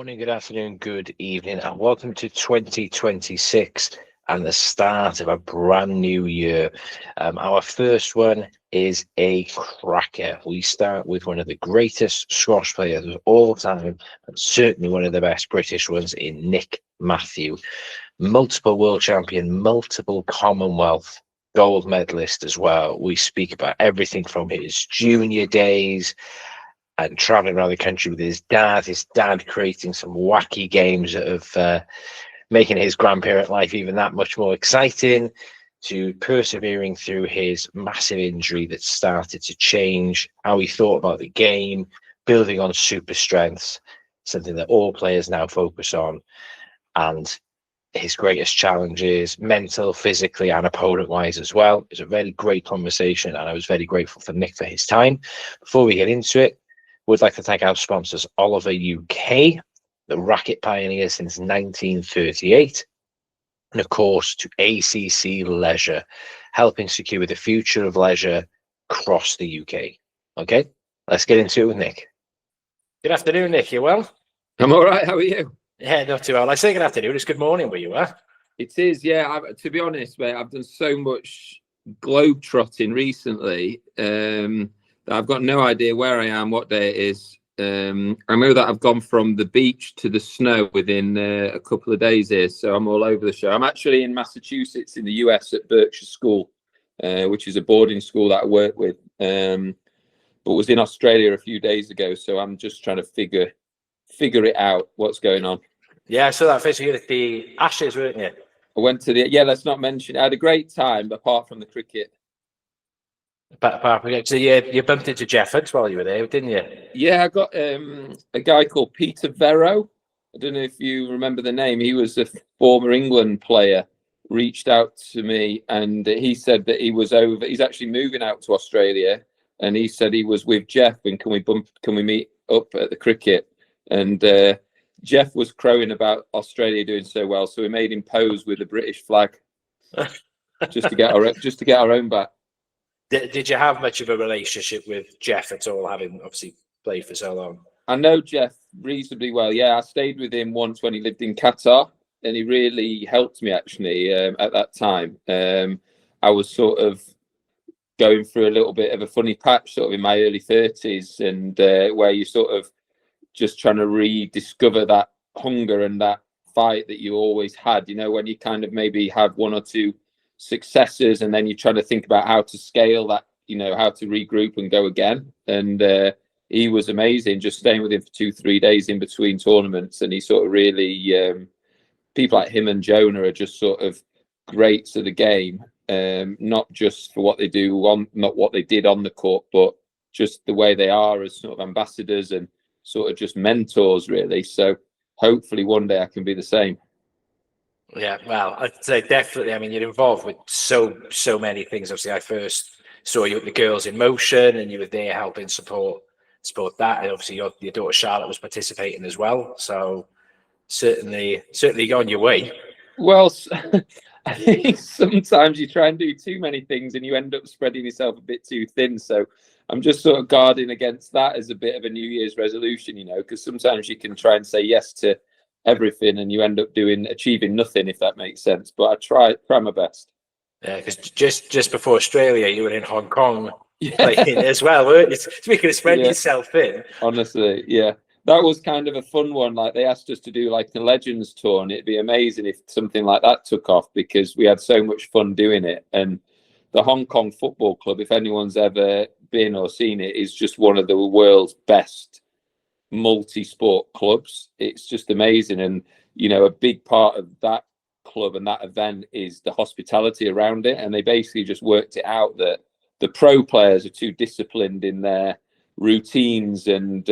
morning, good afternoon, good evening, and welcome to 2026 and the start of a brand new year. Our first one is a cracker. We start with one of the greatest squash players of all time, and certainly one of the best British ones in Nick Matthew. Multiple world champion, multiple Commonwealth gold medalist as well. We speak about everything from his junior days and traveling around the country with his dad creating some wacky games of making his grandparent life even that much more exciting, to persevering through his massive injury that started to change how he thought about the game, building on super strengths, something that all players now focus on, and his greatest challenges, mental, physically, and opponent-wise as well. It was a very great conversation, and I was very grateful for Nick for his time. Before we get into it, would like to thank our sponsors, Oliver UK, the racket pioneer since 1938, and of course to ACC Leisure, helping secure the future of leisure across the UK. Okay, let's get into it with Nick. Good afternoon, Nick. You well? I'm all right. How are you? Yeah, not too well. I say good afternoon. It's good morning where you are. It is, yeah. To be honest, mate, I've done so much globe-trotting recently. I've got no idea where I am, what day it is. I know that I've gone from the beach to the snow within a couple of days here, so I'm all over the show. I'm actually in Massachusetts in the US at Berkshire School, which is a boarding school that I work with, but was in Australia a few days ago, so I'm just trying to figure it out, what's going on. Yeah, I saw that face at the Ashes, weren't you? I went to let's not mention, I had a great time apart from the cricket. So you bumped into Jeff Huggs while you were there, didn't you? Yeah, I got a guy called Peter Vero. I don't know if you remember the name. He was a former England player, reached out to me, and he said that he was over. He's actually moving out to Australia, and he said he was with Jeff, and can we meet up at the cricket? And Jeff was crowing about Australia doing so well, so we made him pose with the British flag just to get our own back. Did you have much of a relationship with Jeff at all, having obviously played for so long? I know Jeff reasonably well. Yeah, I stayed with him once when he lived in Qatar, and he really helped me actually at that time. I was sort of going through a little bit of a funny patch sort of in my early 30s, and where you sort of just trying to rediscover that hunger and that fight that you always had, you know, when you kind of maybe had one or two successes and then you're trying to think about how to scale that, you know, how to regroup and go again. And he was amazing, just staying with him for 2-3 days in between tournaments, and he sort of really people like him and Jonah are just sort of greats at the game, not just for what they do on, not what they did on the court, but just the way they are as sort of ambassadors and sort of just mentors, really. So hopefully one day I can be the same. Yeah, well, I'd say definitely. I mean, you're involved with so many things. Obviously, I first saw you at the Girls in Motion, and you were there helping support that. And obviously, your daughter Charlotte was participating as well. So certainly on your way. Well, I think sometimes you try and do too many things, and you end up spreading yourself a bit too thin. So I'm just sort of guarding against that as a bit of a New Year's resolution, you know, because sometimes you can try and say yes to everything and you end up achieving nothing, if that makes sense. But I try my best. Yeah, because just before Australia, you were in Hong Kong playing as well, weren't you? So you could have spread yourself thin. Honestly, yeah. That was kind of a fun one. Like, they asked us to do like a Legends tour, and it'd be amazing if something like that took off, because we had so much fun doing it. And the Hong Kong Football Club, if anyone's ever been or seen it, is just one of the world's best multi-sport clubs. It's just amazing. And, you know, a big part of that club and that event is the hospitality around it. And they basically just worked it out that the pro players are too disciplined in their routines and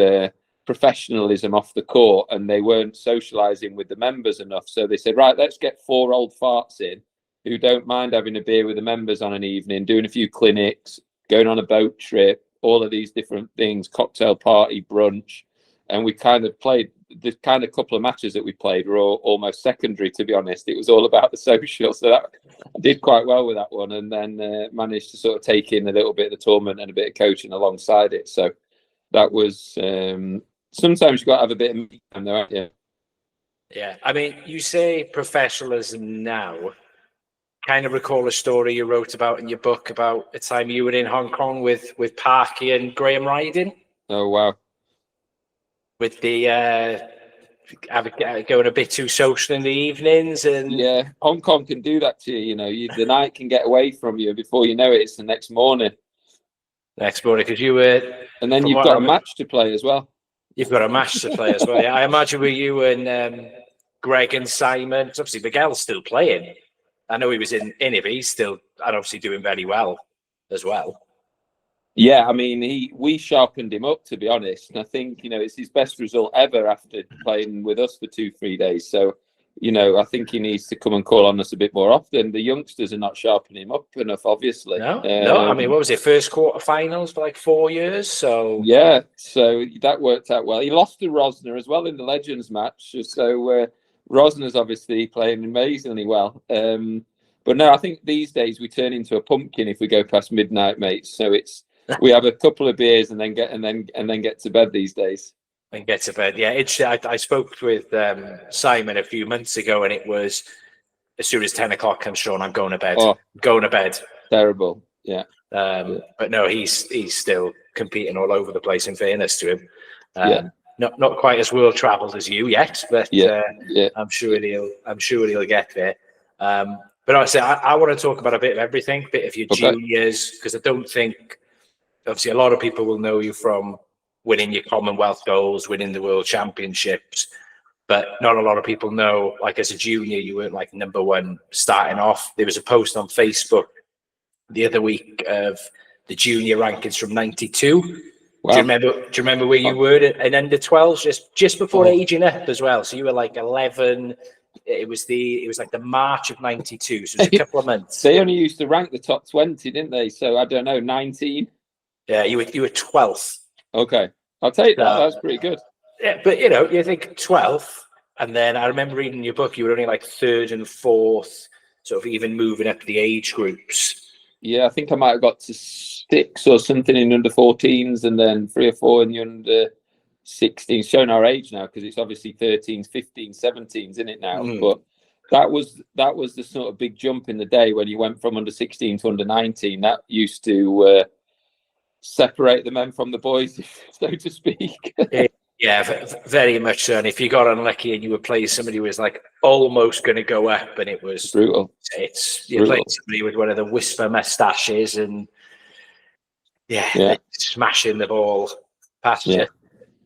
professionalism off the court, and they weren't socializing with the members enough. So they said, right, let's get 4 old farts in who don't mind having a beer with the members on an evening, doing a few clinics, going on a boat trip, all of these different things, cocktail party, brunch. And we kind of played, the kind of couple of matches that we played were all almost secondary, to be honest. It was all about the social. So that I did quite well with that one, and then managed to sort of take in a little bit of the tournament and a bit of coaching alongside it. So that was, sometimes you've got to have a bit of me time though, haven't you? Yeah. I mean, you say professionalism now. Kind of recall a story you wrote about in your book about a time you were in Hong Kong with Parky and Graham Ryding. Oh wow. With the going a bit too social in the evenings, and Yeah, Hong Kong can do that to you. You know, the night can get away from you before you know it. It's the next morning, because you were, and then from you've what got a match to play as well. You've got a match to play as well. Yeah, I imagine with you and Greg and Simon. Obviously, Miguel's still playing. I know he was in it, but he's still, and obviously doing very well as well. Yeah, I mean, we sharpened him up, to be honest. And I think, you know, it's his best result ever after playing with us for 2-3 days. So, you know, I think he needs to come and call on us a bit more often. The youngsters are not sharpening him up enough, obviously. No. I mean, what was it? First quarterfinals for like 4 years. So yeah, so that worked out well. He lost to Rosner as well in the Legends match. So Rosner's obviously playing amazingly well. But no, I think these days we turn into a pumpkin if we go past midnight, mates. So we have a couple of beers and then get to bed these days. And get to bed. Yeah, I spoke with Simon a few months ago, and it was as soon as 10 o'clock comes, Sean, I'm going to bed. Going to bed. Terrible. Yeah. But no, he's still competing all over the place. In fairness to him, not quite as world travelled as you yet, but I'm sure he'll get there. But honestly, I want to talk about a bit of everything, bit of your juniors, because I don't think, obviously, a lot of people will know you from winning your Commonwealth goals, winning the World Championships, but not a lot of people know, like, as a junior, you weren't like number one starting off. There was a post on Facebook the other week of the junior rankings from '92. Wow. Do you remember where you were in under 12s, just before aging up as well? So you were like 11. It was like the March of '92, so it was a couple of months. They only used to rank the top 20, didn't they? So I don't know, 19. Yeah, you were 12th. Okay, I'll take that. That's pretty good. Yeah, but you know, you think 12th, and then I remember reading your book, you were only like 3rd and 4th, sort of even moving up the age groups. Yeah, I think I might have got to 6 or something in under 14s, and then 3 or 4 in the under 16s. Showing our age now, because it's obviously 13s, 15s, 17s, isn't it now? But that was the sort of big jump in the day when you went from under 16 to under 19. That used to separate the men from the boys, so to speak. Yeah, very much so. And if you got unlucky and you were playing somebody who was like almost going to go up, and it was brutal. You're playing somebody with one of the whisper mustaches, and smashing the ball past you.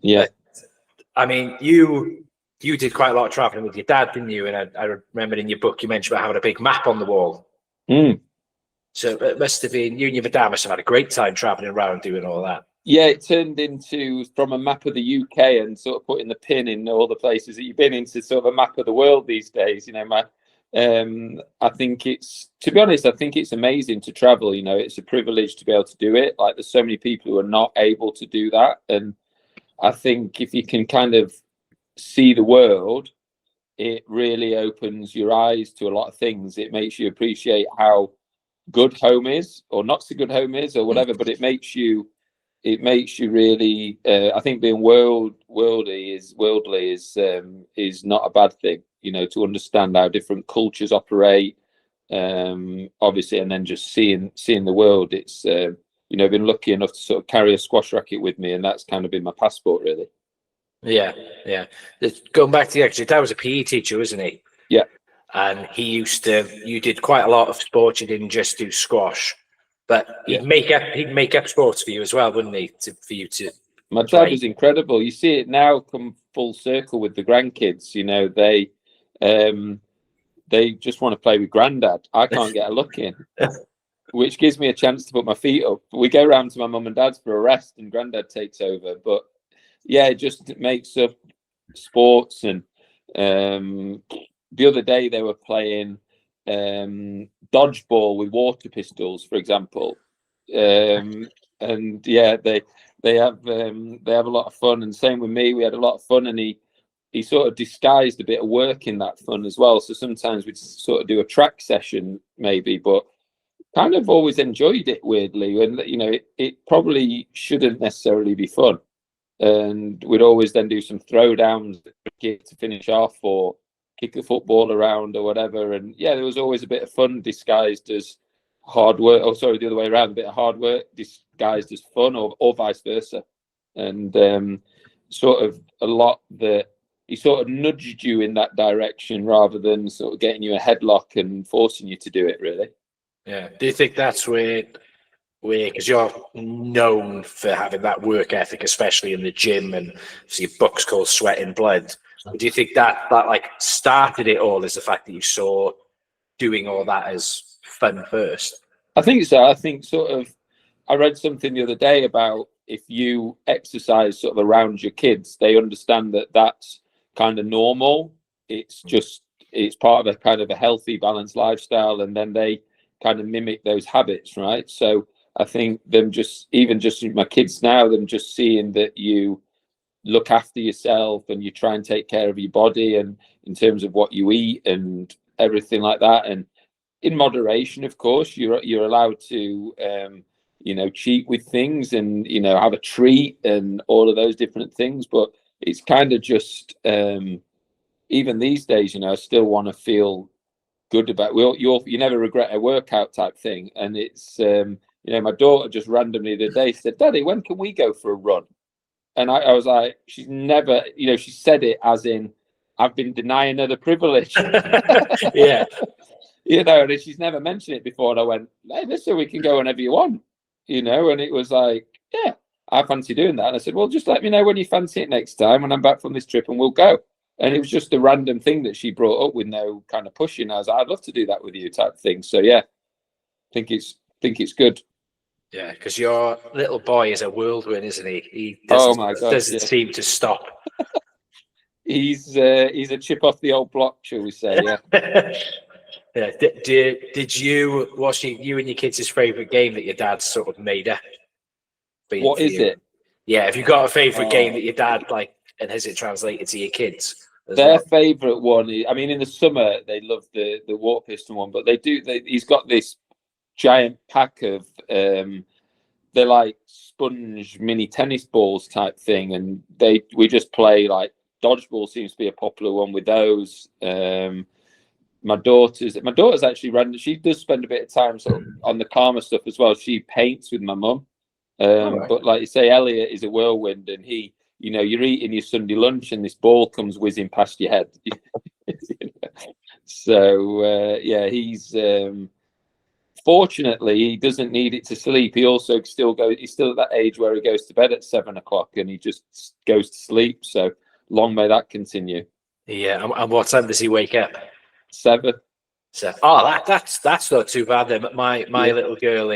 Yeah. But, I mean, you did quite a lot of traveling with your dad, didn't you? And I remember in your book you mentioned about having a big map on the wall. So it must have been, you and your dad must have had a great time traveling around doing all that. Yeah, it turned into, from a map of the UK and sort of putting the pin in all the places that you've been, into sort of a map of the world these days. You know, I think to be honest, I think it's amazing to travel. You know, it's a privilege to be able to do it. Like, there's so many people who are not able to do that. And I think if you can kind of see the world, it really opens your eyes to a lot of things. It makes you appreciate how good home is, or not so good home is, or whatever, but it makes you really, I think being worldly is not a bad thing, you know, to understand how different cultures operate, obviously, and then just seeing the world. It's you know, been lucky enough to sort of carry a squash racket with me, and that's kind of been my passport, really. Yeah. Going back to your dad was a PE teacher, wasn't he? Yeah. And you did quite a lot of sports. You didn't just do squash, but he'd make up sports for you as well, wouldn't he? For you to. My dad was incredible. You see it now come full circle with the grandkids. You know, they just want to play with granddad. I can't get a look in, which gives me a chance to put my feet up. We go round to my mum and dad's for a rest, and granddad takes over. But yeah, it makes up sports. And the other day they were playing dodgeball with water pistols, for example, and yeah, they have a lot of fun. And same with me, we had a lot of fun, and he sort of disguised a bit of work in that fun as well. So sometimes we'd sort of do a track session maybe, but kind of always enjoyed it weirdly. And you know, it probably shouldn't necessarily be fun, and we'd always then do some throwdowns to finish off, or kick the football around or whatever. And yeah, there was always a bit of fun disguised as hard work. Oh, sorry, the other way around, a bit of hard work disguised as fun, or vice versa. And sort of a lot that he sort of nudged you in that direction rather than sort of getting you a headlock and forcing you to do it, really. Yeah. Do you think that's where because you're known for having that work ethic, especially in the gym, and see books called Sweat and Blood. Do you think that like started it all, is the fact that you saw doing all that as fun first? I think so. I think sort of, I read something the other day about if you exercise sort of around your kids, they understand that that's kind of normal. It's part of a kind of a healthy, balanced lifestyle, and then they kind of mimic those habits, right? So I think them just my kids now, them just seeing that you look after yourself and you try and take care of your body, and in terms of what you eat and everything like that, and in moderation, of course. You're allowed to cheat with things, and have a treat and all of those different things, but it's kind of just even these days, I still want to feel good about, you never regret a workout type thing. And it's my daughter just randomly the other day said, "Daddy, when can we go for a run?" And I was like, she's never, she said it as in, I've been denying her the privilege. Yeah. And she's never mentioned it before. And I went, "Hey, listen, we can go whenever you want," and it was like, "Yeah, I fancy doing that." And I said, "Well, just let me know when you fancy it next time when I'm back from this trip, and we'll go." And it was just a random thing that she brought up with no kind of pushing. I was like, "I'd love to do that with you," type thing. So yeah, I think it's good. Yeah, because your little boy is a whirlwind, isn't he? He doesn't seem to stop. He's a chip off the old block, shall we say? Yeah. Yeah. Did you? What's you and your kids' favorite game that your dad sort of made up? What is it? Yeah, have you got a favorite game that your dad like, and has it translated to your kids? Their favorite one is, in the summer they love the water piston one, but he's got this giant pack of they're like sponge mini tennis balls type thing, and we just play, like, dodgeball seems to be a popular one with those. My daughter's actually random. She does spend a bit of time sort of on the calmer stuff as well. She paints with my mum. Right. But like you say, Elliot is a whirlwind, and he, you're eating your Sunday lunch and this ball comes whizzing past your head. So he's fortunately, he doesn't need it to sleep. He also he's still at that age where he goes to bed at 7 o'clock and he just goes to sleep. So long may that continue. Yeah. And what time does he wake up? 7. So, that's not too bad then. My little girl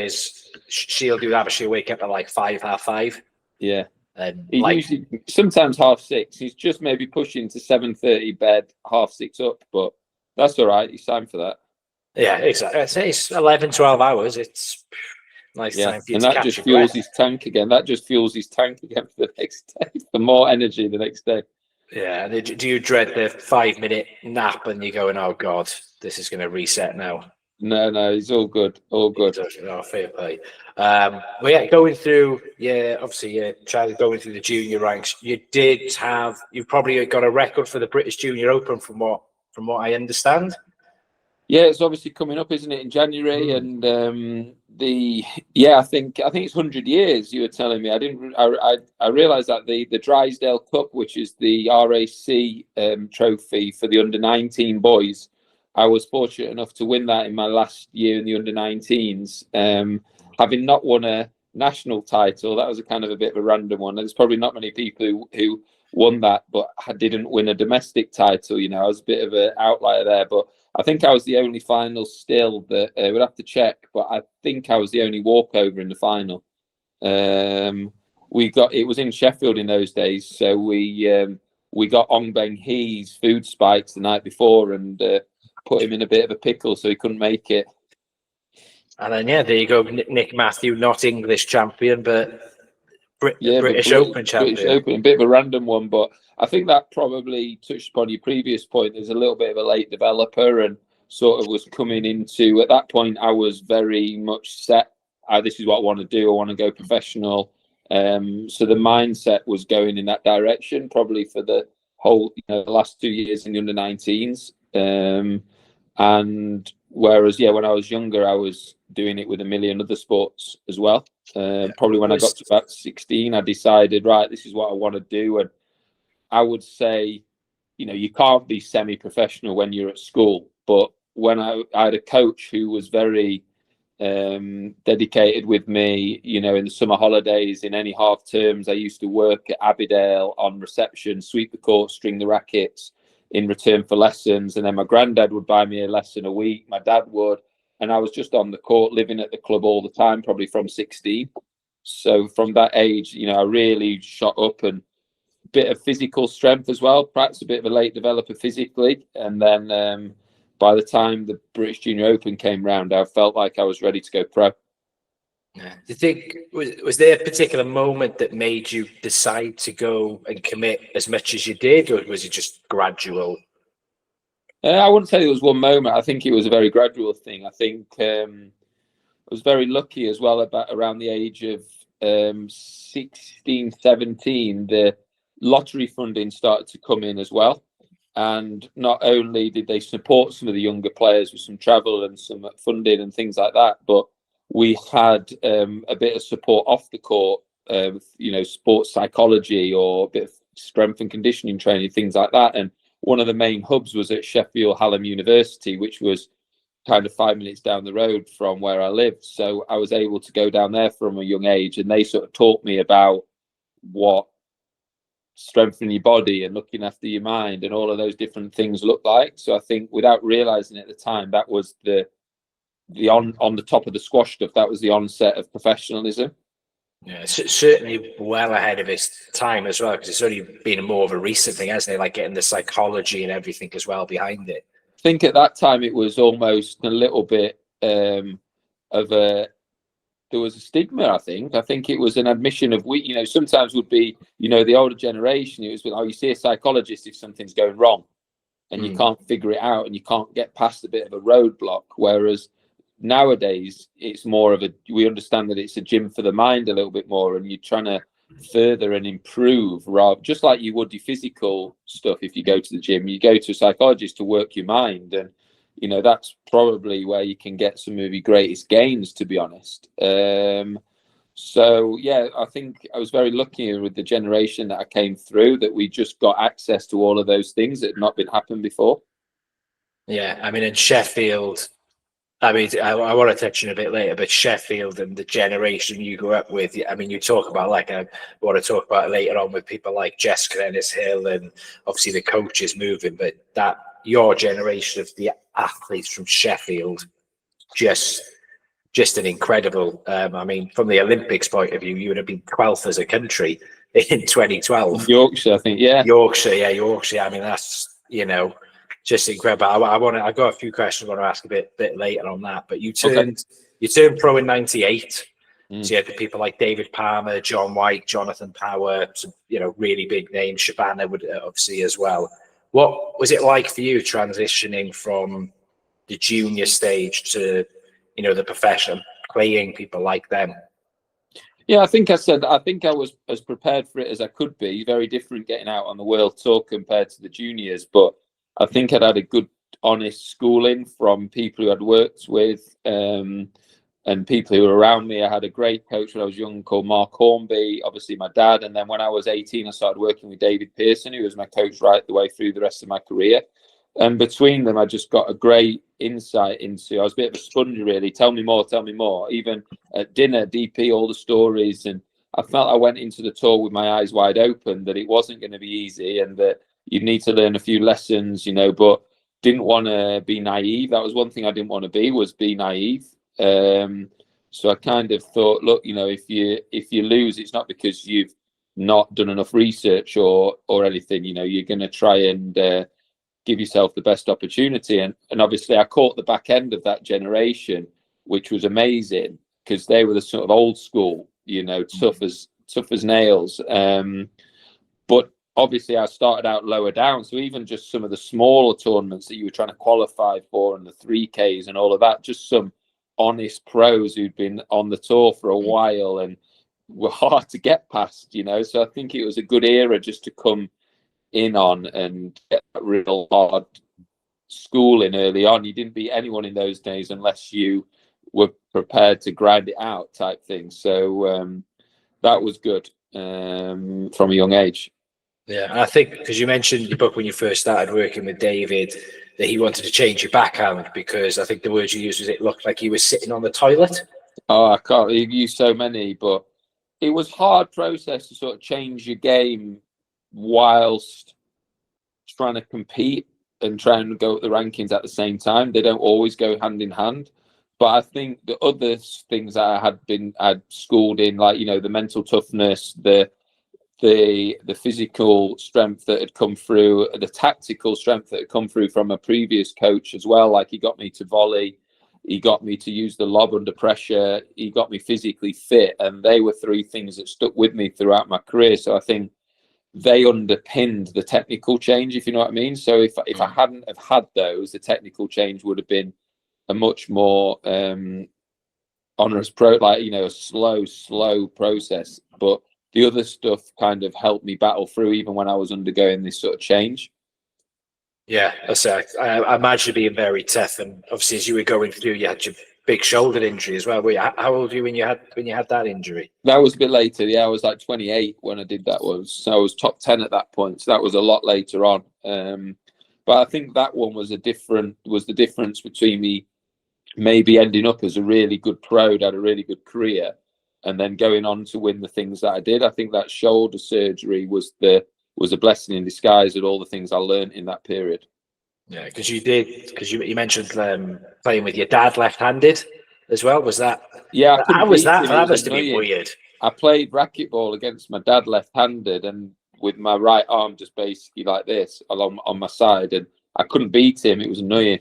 she'll do that, but she'll wake up at like 5, half 5. Yeah. And usually sometimes half 6. He's just maybe pushing to 7:30 bed, half 6 up, but that's all right. He's time for that. Yeah, exactly. It's 11, 12 hours. It's nice time for you, and that just fuels his tank again. That just fuels his tank again for the next day, for more energy the next day. Yeah. Do you dread the 5-minute nap and you're going, "Oh God, this is going to reset now"? No, he's all good. All good. Oh, fair play. Well, yeah, going through, obviously, going through the junior ranks, you've probably got a record for the British Junior Open from what I understand. Yeah, it's obviously coming up, isn't it, in January? And I think it's 100 years. You were telling me. I realised that the Drysdale Cup, which is the RAC trophy for the under-19 boys, I was fortunate enough to win that in my last year in the under-19s. Having not won a national title, that was a kind of a bit of a random one. There's probably not many people who won that, but I didn't win a domestic title. I was a bit of an outlier there, but I think I was the only final still that we'd have to check, but I think I was the only walkover in the final. It was in Sheffield in those days, so we got Ong Beng Hee's food spikes the night before and put him in a bit of a pickle, so he couldn't make it. And then there you go, Nick Matthew, not English champion, but British Open champion. British Open, a bit of a random one, but I think that probably touched upon your previous point. There's a little bit of a late developer and sort of was coming into, at that point, I was very much set. This is what I want to do. I want to go professional. So the mindset was going in that direction, probably for the whole, the last 2 years in the under-19s. And whereas, when I was younger, I was doing it with a million other sports as well. Probably when I got to about 16, I decided, right, this is what I want to do. And I would say, you can't be semi-professional when you're at school. But when I had a coach who was very dedicated with me, in the summer holidays, in any half terms, I used to work at Abbeydale on reception, sweep the court, string the rackets in return for lessons. And then my granddad would buy me a lesson a week, my dad would, and I was just on the court, living at the club all the time, probably from 16. So from that age, I really shot up, and a bit of physical strength as well, perhaps a bit of a late developer physically. And then by the time the British Junior Open came round, I felt like I was ready to go pro. Do you think, was there a particular moment that made you decide to go and commit as much as you did, or was it just gradual? I wouldn't say there was one moment. I think it was a very gradual thing. I think I was very lucky as well. Around the age of 16, 17, the lottery funding started to come in as well. And not only did they support some of the younger players with some travel and some funding and things like that, but we had a bit of support off the court, sports psychology or a bit of strength and conditioning training, things like that. And one of the main hubs was at Sheffield Hallam University, which was kind of 5 minutes down the road from where I lived. So I was able to go down there from a young age, and they sort of taught me about what strengthening your body and looking after your mind and all of those different things look like. So I think, without realizing at the time, that was the on the top of the squash stuff, that was the onset of professionalism. Yeah, it's certainly well ahead of its time as well, because it's only been more of a recent thing, hasn't it? Like getting the psychology and everything as well behind it. I think at that time it was almost a little bit there was a stigma. I think it was an admission of sometimes would be, the older generation, it was, you see a psychologist if something's going wrong and you can't figure it out and you can't get past a bit of a roadblock. Whereas nowadays it's more of we understand that it's a gym for the mind a little bit more, and you're trying to further and improve, rather, just like you would your physical stuff. If you go to the gym, you go to a psychologist to work your mind, and that's probably where you can get some of your greatest gains, to be honest. So I think I was very lucky with the generation that I came through, that we just got access to all of those things that had not been happened before. Yeah, I mean, in Sheffield, I want to touch on a bit later, but Sheffield and the generation you grew up with, I mean, you talk about, I want to talk about it later on with people like Jessica Ennis-Hill and obviously the coaches moving, but that your generation of the athletes from Sheffield, just an incredible, I mean, from the Olympics point of view, you would have been 12th as a country in 2012. Yorkshire, I think, yeah. Yorkshire. I mean, that's, just incredible. I got a few questions I want to ask a bit later on that, but you turned pro in 98. So you had the people like David Palmer, John White, Jonathan Power, some, really big names. Shabana would obviously as well. What was it like for you transitioning from the junior stage to, the profession, playing people like them? Yeah, I think I was as prepared for it as I could be. Very different getting out on the world tour compared to the juniors, but I think I'd had a good, honest schooling from people who I'd worked with and people who were around me. I had a great coach when I was young called Mark Hornby, obviously my dad. And then when I was 18, I started working with David Pearson, who was my coach right the way through the rest of my career. And between them, I just got a great insight into, I was a bit of a sponge, really. Tell me more. Even at dinner, DP, all the stories. And I felt I went into the tour with my eyes wide open, that it wasn't going to be easy and that you'd need to learn a few lessons, but didn't want to be naive. That was one thing I didn't want to be naive. So I kind of thought, look, if you lose, it's not because you've not done enough research or anything. You're going to try and give yourself the best opportunity. And obviously I caught the back end of that generation, which was amazing, because they were the sort of old school, tough as nails. But obviously I started out lower down. So even just some of the smaller tournaments that you were trying to qualify for, and the 3Ks and all of that, just some honest pros who'd been on the tour for a while and were hard to get past, you know. So I think it was a good era just to come in on and get that real hard schooling early on. You didn't beat anyone in those days unless you were prepared to grind it out, type thing. So that was good from a young age. Yeah, and I think because you mentioned in your book when you first started working with David that he wanted to change your backhand because I think the word you used was it looked like he was sitting on the toilet. Oh, I can't use so many, but it was hard process to sort of change your game whilst trying to compete and trying to go up the rankings at the same time. They don't always go hand in hand. But I think the other things that I'd schooled in, like, you know, the mental toughness, the physical strength that had come through, the tactical strength that had come through from a previous coach as well. Like, he got me to volley, he got me to use the lob under pressure, he got me physically fit, and they were three things that stuck with me throughout my career. So I think they underpinned the technical change, if you know what I mean. So if I hadn't have had those, the technical change would have been a much more onerous a slow process. But the other stuff kind of helped me battle through even when I was undergoing this sort of change. Yeah, I imagine it being very tough. And obviously, as you were going through, you had your big shoulder injury as well. How old were you when you had that injury? That was a bit later. Yeah, I was like 28 when I did that. So I was top 10 at that point. So that was a lot later on. But I think that one was the difference between me maybe ending up as a really good pro, had a really good career, and then going on to win the things that I did. I think that shoulder surgery was a blessing in disguise at all the things I learned in that period. Yeah, because you mentioned playing with your dad left-handed as well. Was that? Yeah, how was that? That must have annoying. been weird. I played racquetball against my dad left-handed, and with my right arm just basically like this along on my side, and I couldn't beat him. It was annoying.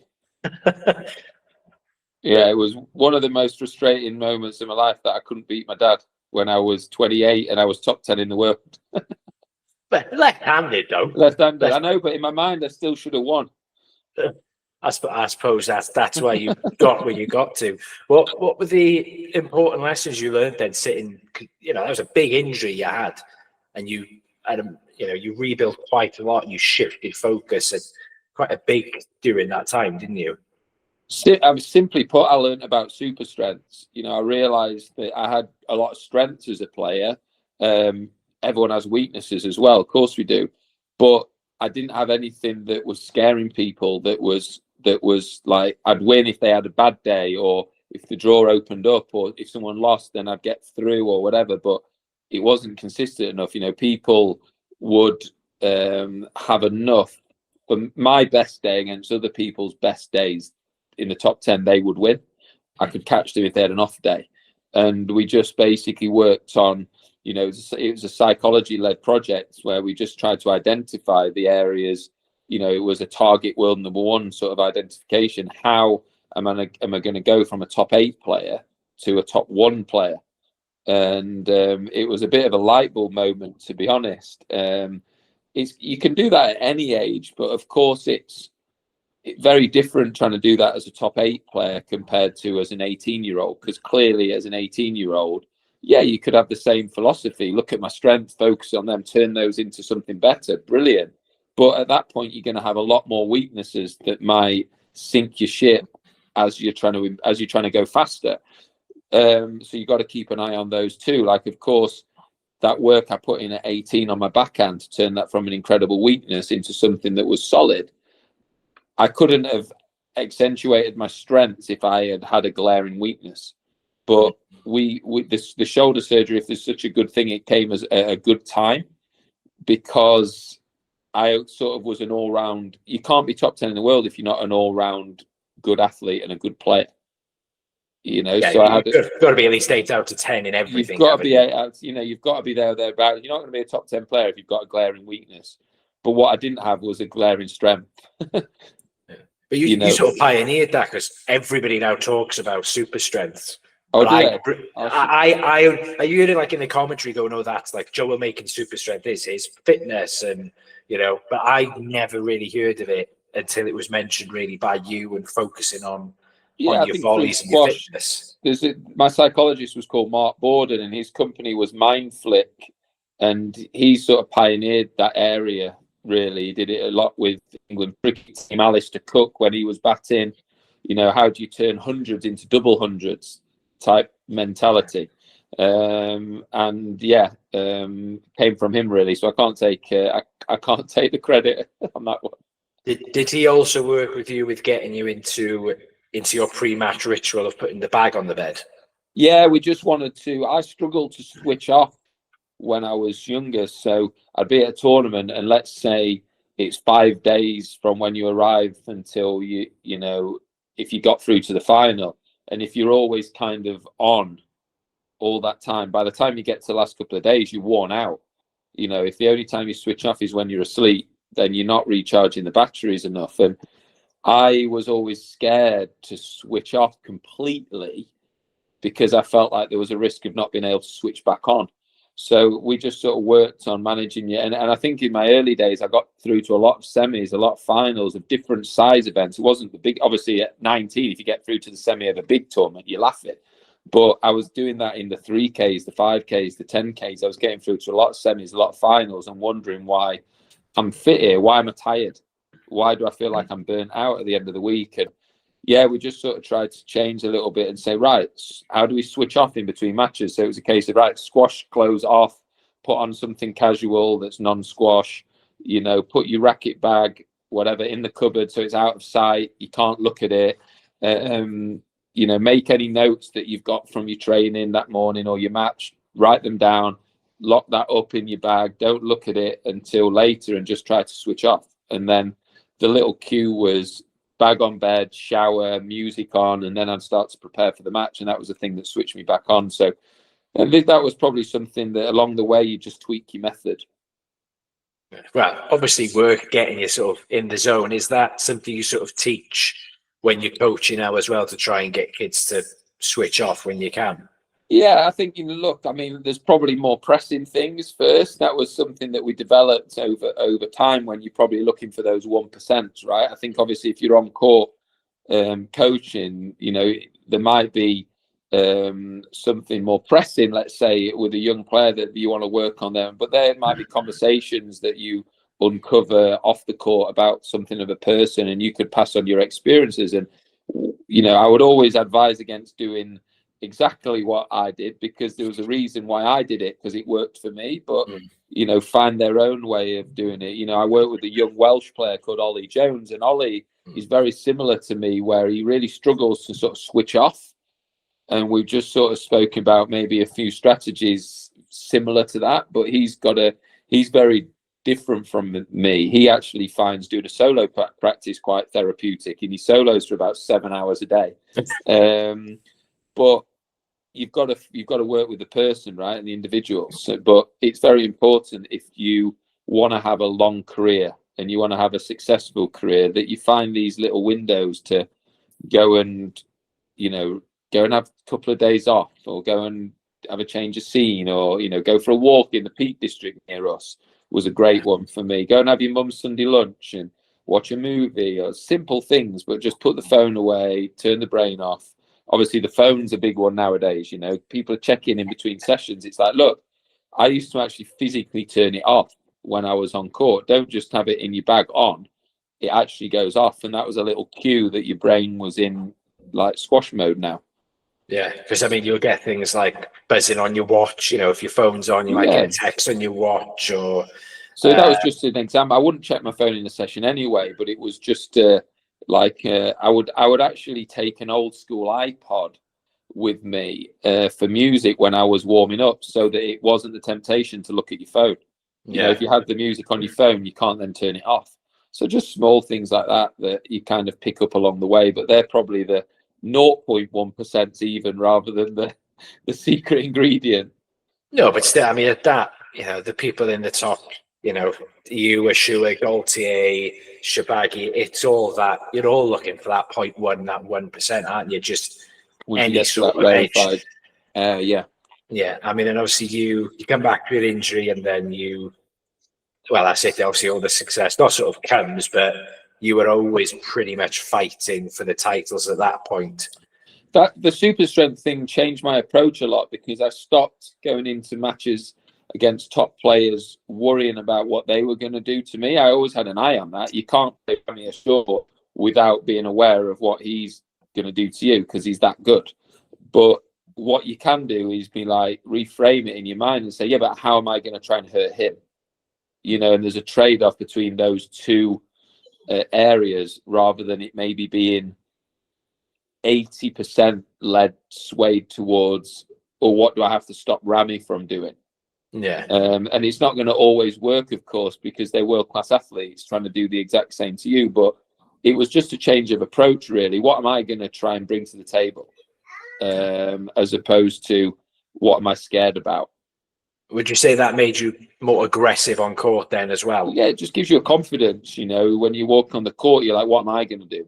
Yeah, it was one of the most frustrating moments in my life that I couldn't beat my dad when I was 28 and I was top 10 in the world. But left-handed though. Left-handed, I know, but in my mind, I still should have won. I suppose that's why you got where you got to. What were the important lessons you learned then? Sitting, that was a big injury you had, and you rebuilt quite a lot. You shifted focus and quite a big during that time, didn't you? Simply put, I learned about super strengths. I realized that I had a lot of strengths as a player. Everyone has weaknesses as well, of course we do, but I didn't have anything that was scaring people. That was like I'd win if they had a bad day, or if the draw opened up, or if someone lost, then I'd get through or whatever. But it wasn't consistent enough. People would have enough for my best day against other people's best days. In the top 10, they would win. I could catch them if they had an off day. And we just basically worked on, it was a psychology-led project where we just tried to identify the areas. It was a target world number one sort of identification. How am I going to go from a top 8 player to a top 1 player? And it was a bit of a light bulb moment, to be honest. You can do that at any age, but of course it's very different trying to do that as a top 8 player compared to as an 18-year-old, because clearly as an 18-year-old, yeah, you could have the same philosophy. Look at my strengths, focus on them, turn those into something better. Brilliant. But at that point, you're going to have a lot more weaknesses that might sink your ship as you're trying to go faster. So you've got to keep an eye on those too. Like, of course, that work I put in at 18 on my backhand to turn that from an incredible weakness into something that was solid. I couldn't have accentuated my strengths if I had had a glaring weakness. But the shoulder surgery, if there's such a good thing, it came as a good time, because I sort of was an all-round. You can't be top 10 in the world if you're not an all-round good athlete and a good player. Yeah, so you've got to be at least 8 out of 10 in everything. You've got to be 8 out. You've got to be there. You're not going to be a top 10 player if you've got a glaring weakness. But what I didn't have was a glaring strength. But you sort of pioneered that, because everybody now talks about super strengths. Oh, but I heard it like in the commentary going, "Oh, that's like Joe making super strength is his fitness," and but I never really heard of it until it was mentioned really by you and focusing on Yeah, on I your think through volleys and your squash, fitness. my psychologist was called Mark Borden, and his company was Mindflick, and he sort of pioneered that area. Really, he did it a lot with England cricket team. Alistair Cook, when he was batting, you know, how do you turn hundreds into double hundreds type mentality. And yeah, came from him really. So I can't take I can't take the credit on that one. Did he also work with you with getting you into your pre-match ritual of putting the bag on the bed? Yeah, we just wanted to. I struggled to switch off when I was younger. So I'd be at a tournament, and let's say it's 5 days from when you arrive until you know, if you got through to the final, and if you're always kind of on all that time, by the time you get to the last couple of days, you're worn out. You know, if the only time you switch off is when you're asleep, then you're not recharging the batteries enough. And I was always scared to switch off completely because I felt like there was a risk of not being able to switch back on. So we just sort of worked on managing it. And I think in my early days, I got through to a lot of semis, a lot of finals of different size events. It wasn't the big, obviously at 19, if you get through to the semi of a big tournament, you laugh it. But I was doing that in the 3Ks, the 5Ks, the 10Ks. I was getting through to a lot of semis, a lot of finals, and wondering why I'm fit here. Why am I tired? Why do I feel like I'm burnt out at the end of the week? And yeah, we just sort of tried to change a little bit and say, right, how do we switch off in between matches? So it was a case of, right, squash clothes off, put on something casual that's non-squash, you know, put your racket bag, whatever, in the cupboard so it's out of sight. You can't look at it. You know, make any notes that you've got from your training that morning or your match, write them down, lock that up in your bag. Don't look at it until later and just try to switch off. And then the little cue was bag on bed, shower, music on, and then I'd start to prepare for the match. And that was the thing that switched me back on. So I think that was probably something that along the way you just tweak your method. Well, obviously work getting you sort of in the zone. Is that something you sort of teach when you're coaching now as well, to try and get kids to switch off when you can? Yeah, I think, you know, look, I mean, there's probably more pressing things first. That was something that we developed over time when you're probably looking for those 1%, right? I think obviously if you're on court coaching, you know, there might be something more pressing, let's say, with a young player that you want to work on them. But there might be conversations that you uncover off the court about something of a person, and you could pass on your experiences. And, you know, I would always advise against doing exactly what I did, because there was a reason why I did it, because it worked for me. But you know, find their own way of doing it. You know, I work with a young Welsh player called Ollie Jones, and Ollie is very similar to me, where he really struggles to sort of switch off. And we've just sort of spoken about maybe a few strategies similar to that, but he's very different from me. He actually finds doing a solo practice quite therapeutic, and he solos for about 7 hours a day. But you've got to work with the person, right, and the individual. So, but it's very important, if you want to have a long career and you want to have a successful career, that you find these little windows to go and, you know, go and have a couple of days off, or go and have a change of scene, or, you know, go for a walk in the Peak District near us was a great one for me. Go and have your mum's Sunday lunch and watch a movie, or simple things, but just put the phone away, turn the brain off. Obviously, the phone's a big one nowadays. You know, people are checking in between sessions. It's like, look, I used to actually physically turn it off when I was on court. Don't just have it in your bag on. It actually goes off. And that was a little cue that your brain was in like squash mode now. Yeah, because I mean, you'll get things like buzzing on your watch. You know, if your phone's on, you might get a text on your watch. Or so that was just an example. I wouldn't check my phone in the session anyway, but it was just I would actually take an old school iPod with me for music when I was warming up, so that it wasn't the temptation to look at your phone. You know, if you have the music on your phone, you can't then turn it off. So just small things like that you kind of pick up along the way, but they're probably the 0.1% even, rather than the secret ingredient. No, but still, I mean, at that, you know, the people in the top, you know, you, Ashua, Gaultier, Shabaggy, it's all that. You're all looking for that 0.1, that 1%, aren't you? Just any sort of edge. Yeah. Yeah, I mean, and obviously you come back with injury, and then well, that's it. Obviously, all the success not sort of comes, but you were always pretty much fighting for the titles at that point? That the super strength thing changed my approach a lot, because I stopped going into matches against top players worrying about what they were going to do to me. I always had an eye on that. You can't play me ashore without being aware of what he's going to do to you, because he's that good. But what you can do is be like, reframe it in your mind and say, yeah, but how am I going to try and hurt him? You know, and there's a trade-off between those two areas, rather than it maybe being 80% swayed towards, or what do I have to stop Rami from doing? Yeah. And it's not going to always work, of course, because they're world-class athletes trying to do the exact same to you. But it was just a change of approach, really. What am I going to try and bring to the table, as opposed to what am I scared about? Would you say that made you more aggressive on court then as well? Yeah, it just gives you a confidence. You know, when you walk on the court, you're like, what am I going to do?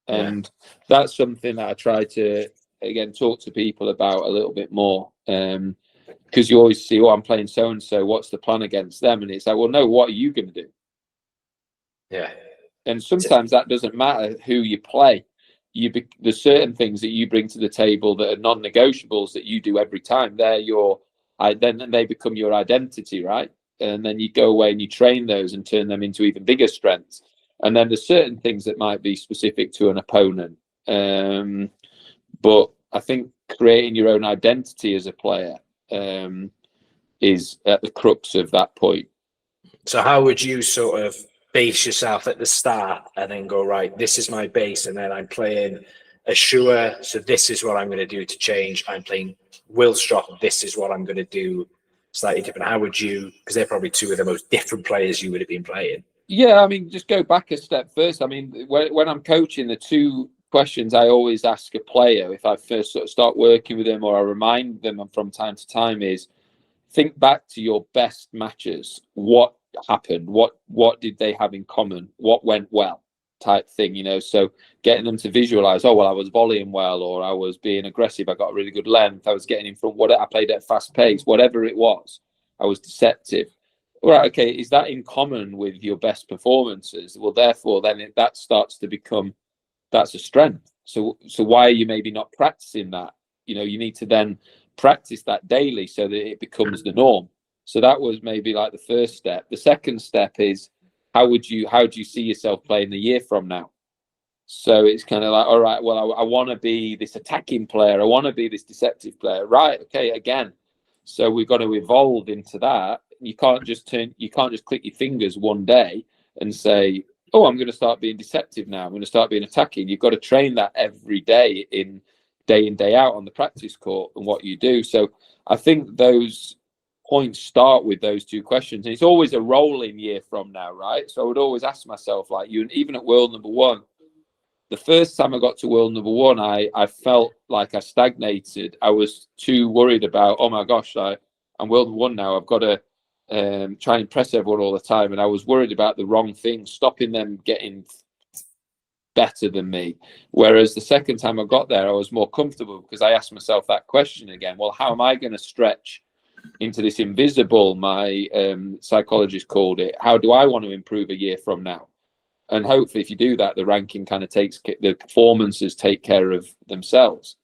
And that's something that I try to, again, talk to people about a little bit more. Because you always see, oh, I'm playing so-and-so, what's the plan against them? And it's like, well, no, what are you going to do? Yeah. And sometimes that doesn't matter who you play. There's certain things that you bring to the table that are non-negotiables that you do every time. Then they become your identity, right? And then you go away and you train those and turn them into even bigger strengths. And then there's certain things that might be specific to an opponent. But I think creating your own identity as a player is at the crux of that point. So how would you sort of base yourself at the start and then go, right, this is my base, and then I'm playing Assure, so this is what I'm going to do to change. I'm playing Willstrop, this is what I'm going to do slightly different. How would you, because they're probably two of the most different players you would have been playing. Yeah, I mean, just go back a step first. I mean, when I'm coaching, the two questions I always ask a player if I first sort of start working with them, or I remind them from time to time, is think back to your best matches. What happened? What did they have in common? What went well? Type thing, you know. So getting them to visualize, oh well, I was volleying well, or I was being aggressive, I got a really good length, I was getting in front, I played at a fast pace, whatever it was, I was deceptive. All right, okay, is that in common with your best performances? Well, therefore, then that starts to become, that's a strength. So why are you maybe not practicing that? You know, you need to then practice that daily so that it becomes the norm. So that was maybe like the first step. The second step is, how do you see yourself playing the year from now? So it's kind of like, all right, well, I want to be this attacking player. I want to be this deceptive player. Right. Okay. Again. So we've got to evolve into that. You can't just click your fingers one day and say, oh, I'm going to start being deceptive now. I'm going to start being attacking. You've got to train that every day in, day out on the practice court and what you do. So I think those points start with those two questions. And it's always a rolling year from now, right? So I would always ask myself, like, even at world number one, the first time I got to world number one, I felt like I stagnated. I was too worried about, oh my gosh, I'm world number one now. I've got to try and impress everyone all the time. And I was worried about the wrong thing, stopping them getting better than me. Whereas the second time I got there, I was more comfortable because I asked myself that question again. Well, how am I going to stretch into this invisible, my psychologist called it, how do I want to improve a year from now? And hopefully if you do that, the ranking kind of the performances take care of themselves.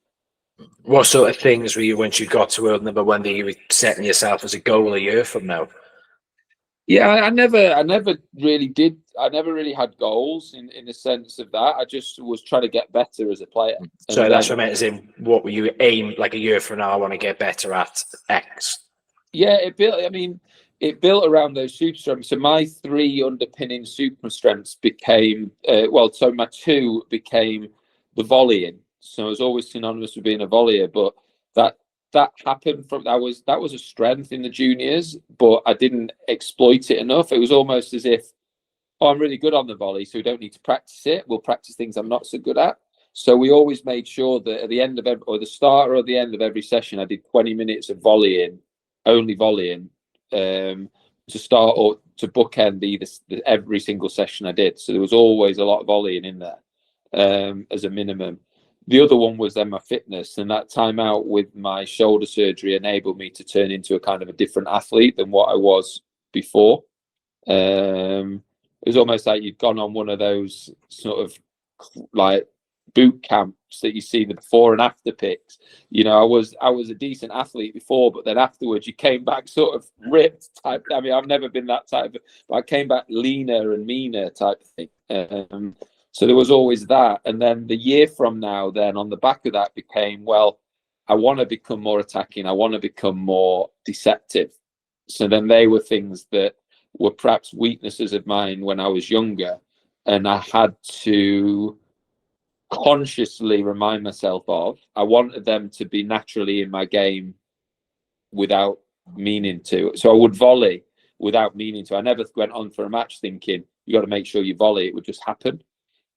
What sort of things were you, once you got to world number one, that you were setting yourself as a goal a year from now? Yeah, I never really did. I never really had goals in the sense of that. I just was trying to get better as a player. So that's what I meant, as in, what were you aim, like a year from now, I want to get better at X? Yeah, it built around those super strengths. So my three underpinning super strengths became, so my two became the volleying. So I was always synonymous with being a volleyer, but that happened that was a strength in the juniors, but I didn't exploit it enough. It was almost as if, oh, I'm really good on the volley, so we don't need to practice it. We'll practice things I'm not so good at. So we always made sure that at the end of the start or at the end of every session, I did 20 minutes of volleying, only volleying, to start or to bookend every single session I did. So there was always a lot of volleying in there as a minimum. The other one was then my fitness, and that time out with my shoulder surgery enabled me to turn into a kind of a different athlete than what I was before. it was almost like you'd gone on one of those sort of like boot camps that you see the before and after pics. You know, I was a decent athlete before, but then afterwards you came back sort of ripped type. I mean, I've never been that type of, but I came back leaner and meaner type of thing. So there was always that. And then the year from now, then on the back of that became, well, I want to become more attacking. I want to become more deceptive. So then they were things that were perhaps weaknesses of mine when I was younger. And I had to consciously remind myself of. I wanted them to be naturally in my game without meaning to. So I would volley without meaning to. I never went on for a match thinking, you got to make sure you volley. It would just happen.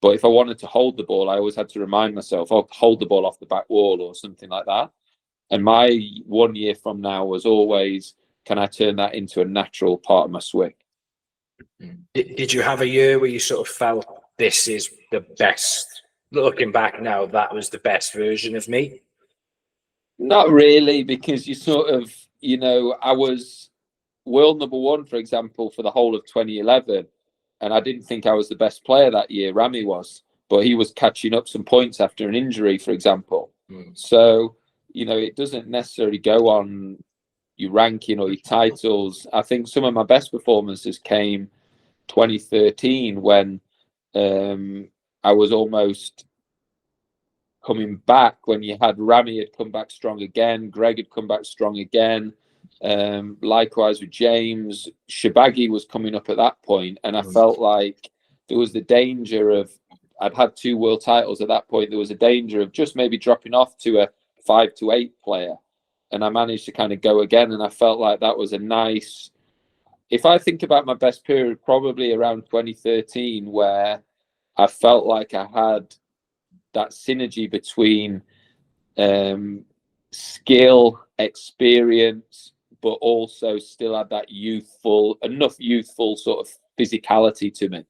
But if I wanted to hold the ball, I always had to remind myself, oh, hold the ball off the back wall or something like that. And my 1 year from now was always, can I turn that into a natural part of my swing? Did you have a year where you sort of felt this is the best? Looking back now, that was the best version of me? Not really, because you sort of, you know, I was world number one, for example, for the whole of 2011. And I didn't think I was the best player that year. Rami was, but he was catching up some points after an injury, for example. So, you know, it doesn't necessarily go on your ranking or your titles. I think some of my best performances came 2013 when I was almost coming back, when you had Rami had come back strong again, Greg had come back strong again. Likewise with James, Shabaggy was coming up at that point, and I felt like there was the danger of, I'd had 2 world titles at that point, there was a danger of just maybe dropping off to a 5 to 8 player, and I managed to kind of go again, and I felt like that was a nice, if I think about my best period, probably around 2013, where I felt like I had that synergy between skill, experience, but also still had that enough youthful sort of physicality to me,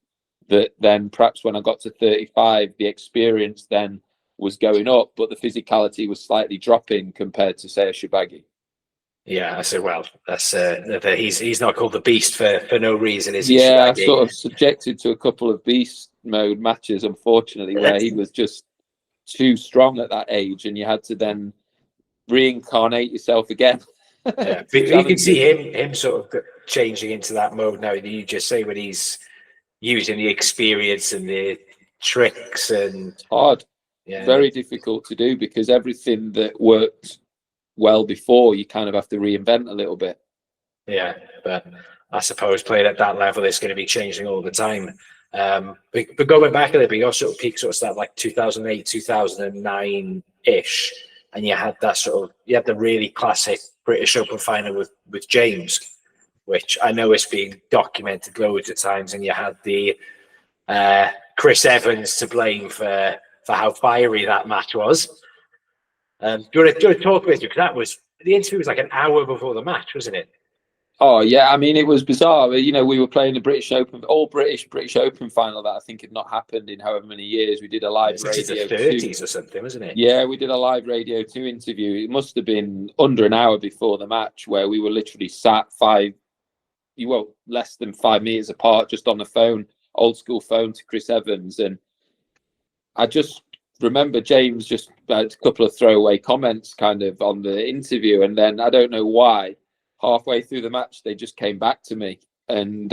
that then perhaps when I got to 35, the experience then was going up, but the physicality was slightly dropping compared to, say, a Shabaggy. Yeah, I said, well, that's he's not called the Beast for no reason, is he? Yeah, Shabaggy? sort of subjected to a couple of beast mode matches, unfortunately, where he was just too strong at that age, and you had to then reincarnate yourself again. Yeah, but you can see him sort of changing into that mode now. You just say when he's using the experience and the tricks, and it's hard, yeah, very difficult to do, because everything that worked well before, you kind of have to reinvent a little bit. Yeah, but I suppose playing at that level is going to be changing all the time. But going back a little bit, your sort of peak sort of started like 2008, 2009 ish, and you had that you had the really classic British Open final with James, which I know is being documented loads of times, and you had the Chris Evans to blame for how fiery that match was. Do you want to talk with you? Because the interview was like an hour before the match, wasn't it? Oh yeah, I mean, it was bizarre. You know, we were playing the British Open, all British Open final that I think had not happened in however many years. We did a live radio, the 30s or something, wasn't it? Yeah, we did a live Radio 2 interview. It must have been under an hour before the match, where we were literally sat less than 5 meters apart, just on the phone, old school phone to Chris Evans. And I just remember James just had a couple of throwaway comments kind of on the interview. And then I don't know why, halfway through the match, they just came back to me and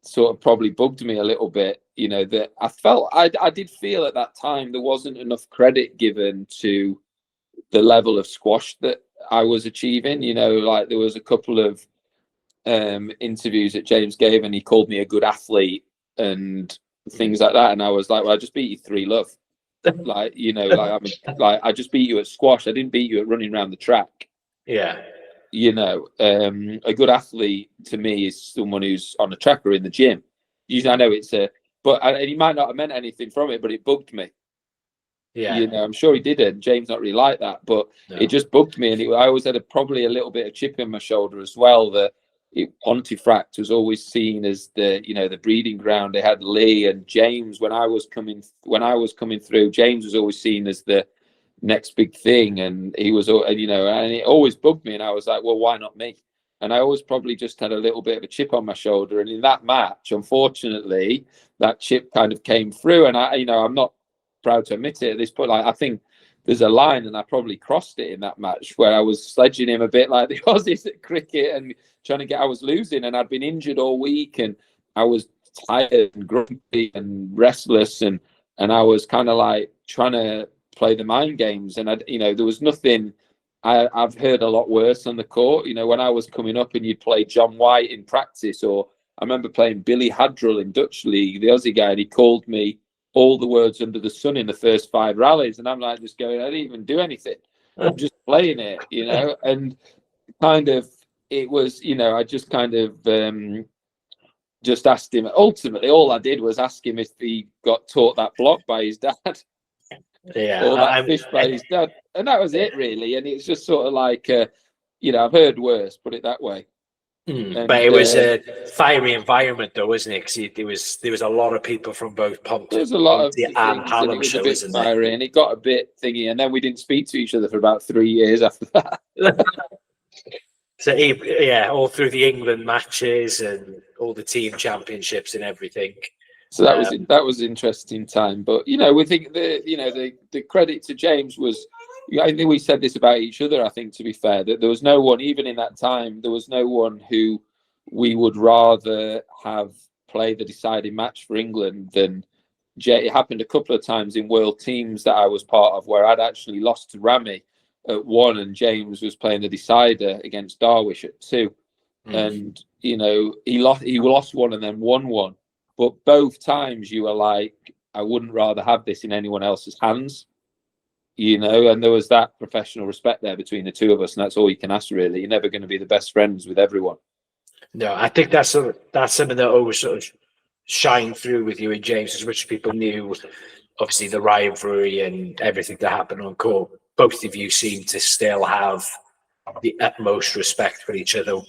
sort of probably bugged me a little bit. You know, that I felt, I did feel at that time there wasn't enough credit given to the level of squash that I was achieving. You know, like there was a couple of interviews that James gave, and he called me a good athlete and things like that. And I was like, well, I just beat you 3-love. Like, you know, like I just beat you at squash. I didn't beat you at running around the track. Yeah. You know, a good athlete to me is someone who's on a track or in the gym. Usually I know it's and he might not have meant anything from it, but it bugged me. Yeah. You know, I'm sure he didn't. James not really like that, but it just bugged me. And I always had probably a little bit of chip in my shoulder as well, that Pontefract was always seen as the breeding ground. They had Lee and James when I was coming through. James was always seen as the next big thing, and he was, and it always bugged me. And I was like, well, why not me? And I always probably just had a little bit of a chip on my shoulder. And in that match, unfortunately, that chip kind of came through. And I'm not proud to admit it at this point. Like, I think there's a line, and I probably crossed it in that match, where I was sledging him a bit like the Aussies at cricket and I was losing, and I'd been injured all week, and I was tired and grumpy and restless, and I was kind of like trying to play the mind games. And there was nothing. I've heard a lot worse on the court. When I was coming up and you'd play John White in practice, or I remember playing Billy Hadrill in Dutch League, the Aussie guy, and he called me all the words under the sun in the first 5 rallies. And I'm like, just going, I didn't even do anything. I'm just playing it, and kind of, it was, I just kind of just asked him. Ultimately, all I did was ask him if he got taught that block by his dad. Yeah, or that fish by his dad, and that was it really. And it's just sort of like, I've heard worse, put it that way. But it was a fiery environment, though, wasn't it? Because there was a lot of people from both Ponty. There's a lot of things, and it was a bit fiery, and it got a bit thingy, and then we didn't speak to each other for about 3 years after that. So all through the England matches and all the team championships and everything. So that was interesting time. But we think the credit to James was, I think we said this about each other. I think, to be fair, that there was no one, even in that time, there was no one who we would rather have play the deciding match for England than Jay. It happened a couple of times in world teams that I was part of where I'd actually lost to Rami at 1, and James was playing the decider against Darwish at 2. And he lost 1 and then won 1. But both times you were like, I wouldn't rather have this in anyone else's hands, and there was that professional respect there between the two of us, and that's all you can ask, really. You're never going to be the best friends with everyone. No, I think that's something that always sort of shined through with you and James, as much as people knew, obviously, the rivalry and everything that happened on court. Both of you seem to still have the utmost respect for each other,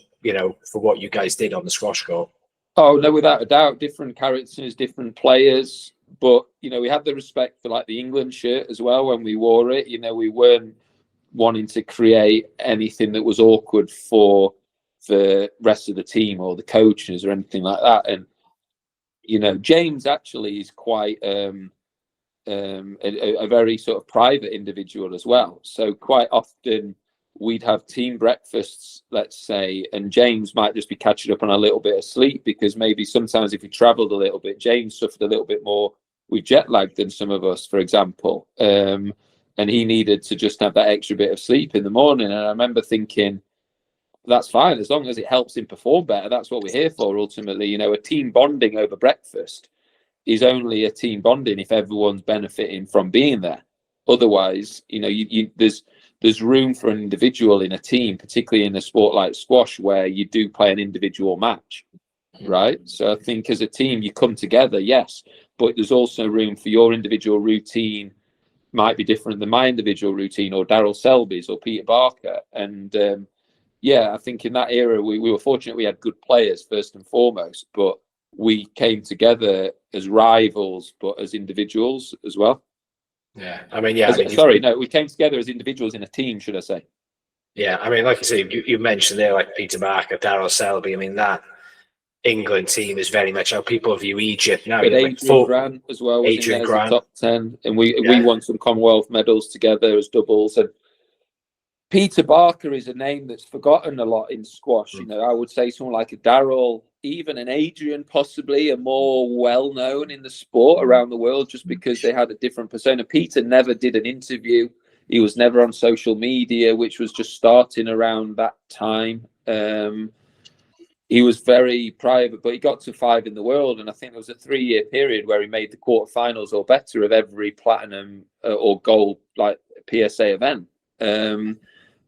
for what you guys did on the squash court. Oh, no, without a doubt. Different characters, different players. But, we had the respect for, like, the England shirt as well when we wore it. We weren't wanting to create anything that was awkward for the rest of the team or the coaches or anything like that. And, James actually is quite a very sort of private individual as well. So quite often we'd have team breakfasts, let's say, and James might just be catching up on a little bit of sleep, because maybe sometimes if he traveled a little bit, James suffered a little bit more with jet lag than some of us, for example. And he needed to just have that extra bit of sleep in the morning. And I remember thinking, that's fine, as long as it helps him perform better. That's what we're here for, ultimately. A team bonding over breakfast is only a team bonding if everyone's benefiting from being there. Otherwise, there's room for an individual in a team, particularly in a sport like squash, where you do play an individual match, right? So I think as a team, you come together, yes, but there's also room for your individual routine might be different than my individual routine, or Daryl Selby's, or Peter Barker. And I think in that era, we were fortunate we had good players first and foremost, but we came together as rivals, but as individuals as well. Yeah, we came together as individuals in a team, should I say? Yeah, like you say, you mentioned there, like Peter Barker, Daryl Selby. That England team is very much how people view Egypt now. But Adrian Grant as well was in there as a top 10, and we won some Commonwealth medals together as doubles. And Peter Barker is a name that's forgotten a lot in squash. I would say someone like a Daryl, even an Adrian, possibly are more well-known in the sport around the world, just because they had a different persona. Peter never did an interview. He was never on social media, which was just starting around that time. He was very private, but he got to 5 in the world. And I think there was a 3-year period where he made the quarterfinals or better of every platinum or gold, like PSA event.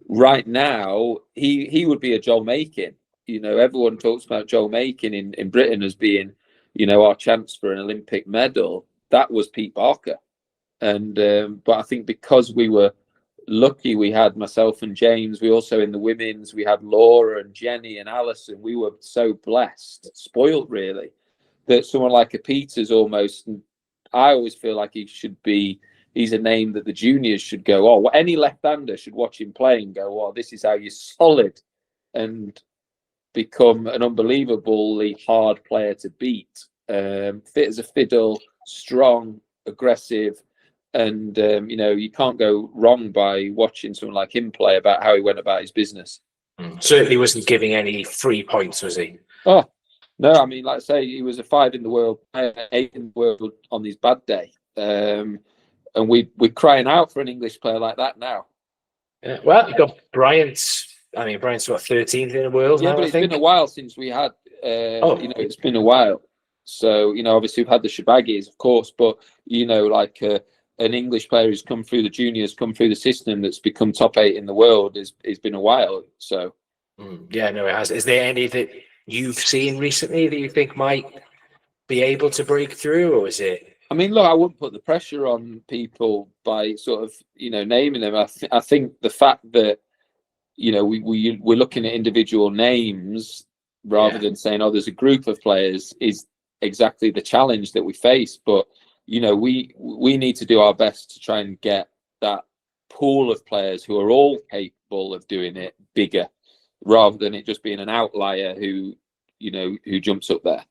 Right now, he would be a Joel Makin. Everyone talks about Joel Makin in Britain as being, our chance for an Olympic medal. That was Pete Barker. And but I think because we were lucky, we had myself and James. We also, in the women's, we had Laura and Jenny and Alison. We were so blessed, spoiled really, that someone like a Peter's almost, I always feel like he's a name that the juniors should go, any left-hander should watch him play and go, this is how you're solid. And become an unbelievably hard player to beat. Fit as a fiddle, strong, aggressive, and you can't go wrong by watching someone like him play about how he went about his business. Certainly wasn't giving any free points, was he? Oh no, I mean, like I say, he was a 5 in the world, 8 in the world on his bad day, and we're crying out for an English player like that now. Yeah, well, you got Bryant. I mean, Bryant's what, 13th in the world now, but I think. Been a while since we had. It's been a while. So obviously we've had the Shabagis, of course, but like an English player who's come through the juniors, come through the system, that's become top 8 in the world, it's been a while. So yeah, no, it has. Is there any that you've seen recently that you think might be able to break through, or is it? I mean, look, I wouldn't put the pressure on people by sort of naming them. I think the fact that we're looking at individual names rather than saying, oh, there's a group of players, is exactly the challenge that we face. But we need to do our best to try and get that pool of players who are all capable of doing it bigger, rather than it just being an outlier who jumps up there.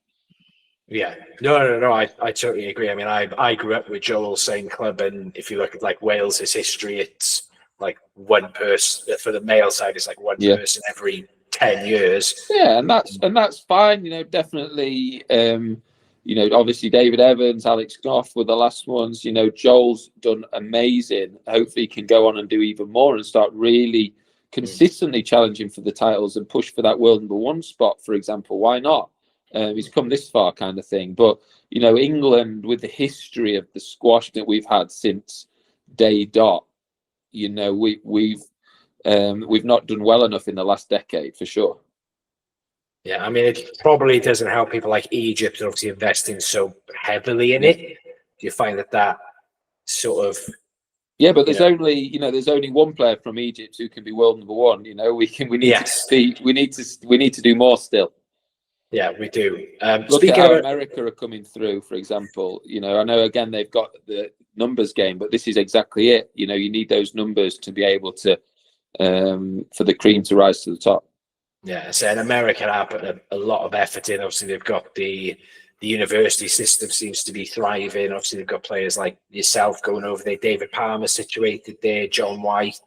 Yeah, no, I totally agree. I mean, I grew up with Joel's same club, and if you look at like Wales's history, it's like one person for the male side. It's like one person every 10 years. Yeah, and that's fine. Definitely. Obviously David Evans, Alex Goff were the last ones. Joel's done amazing. Hopefully he can go on and do even more and start really consistently challenging for the titles and push for that world #1 spot, for example. Why not? He's come this far, kind of thing. But England, with the history of the squash that we've had since day dot, we've not done well enough in the last decade, for sure. Yeah, I mean, it probably doesn't help people like Egypt, obviously investing so heavily in it. Do you find that sort of? Yeah, but there's only one player from Egypt who can be world #1. We need to do more still. Yeah, we do. Look at how America are coming through, for example. I know, again, they've got the numbers game, but this is exactly it. You need those numbers to be able to, for the cream to rise to the top. Yeah, so in America, I put a lot of effort in. Obviously, they've got the university system seems to be thriving. Obviously, they've got players like yourself going over there. David Palmer situated there, John White.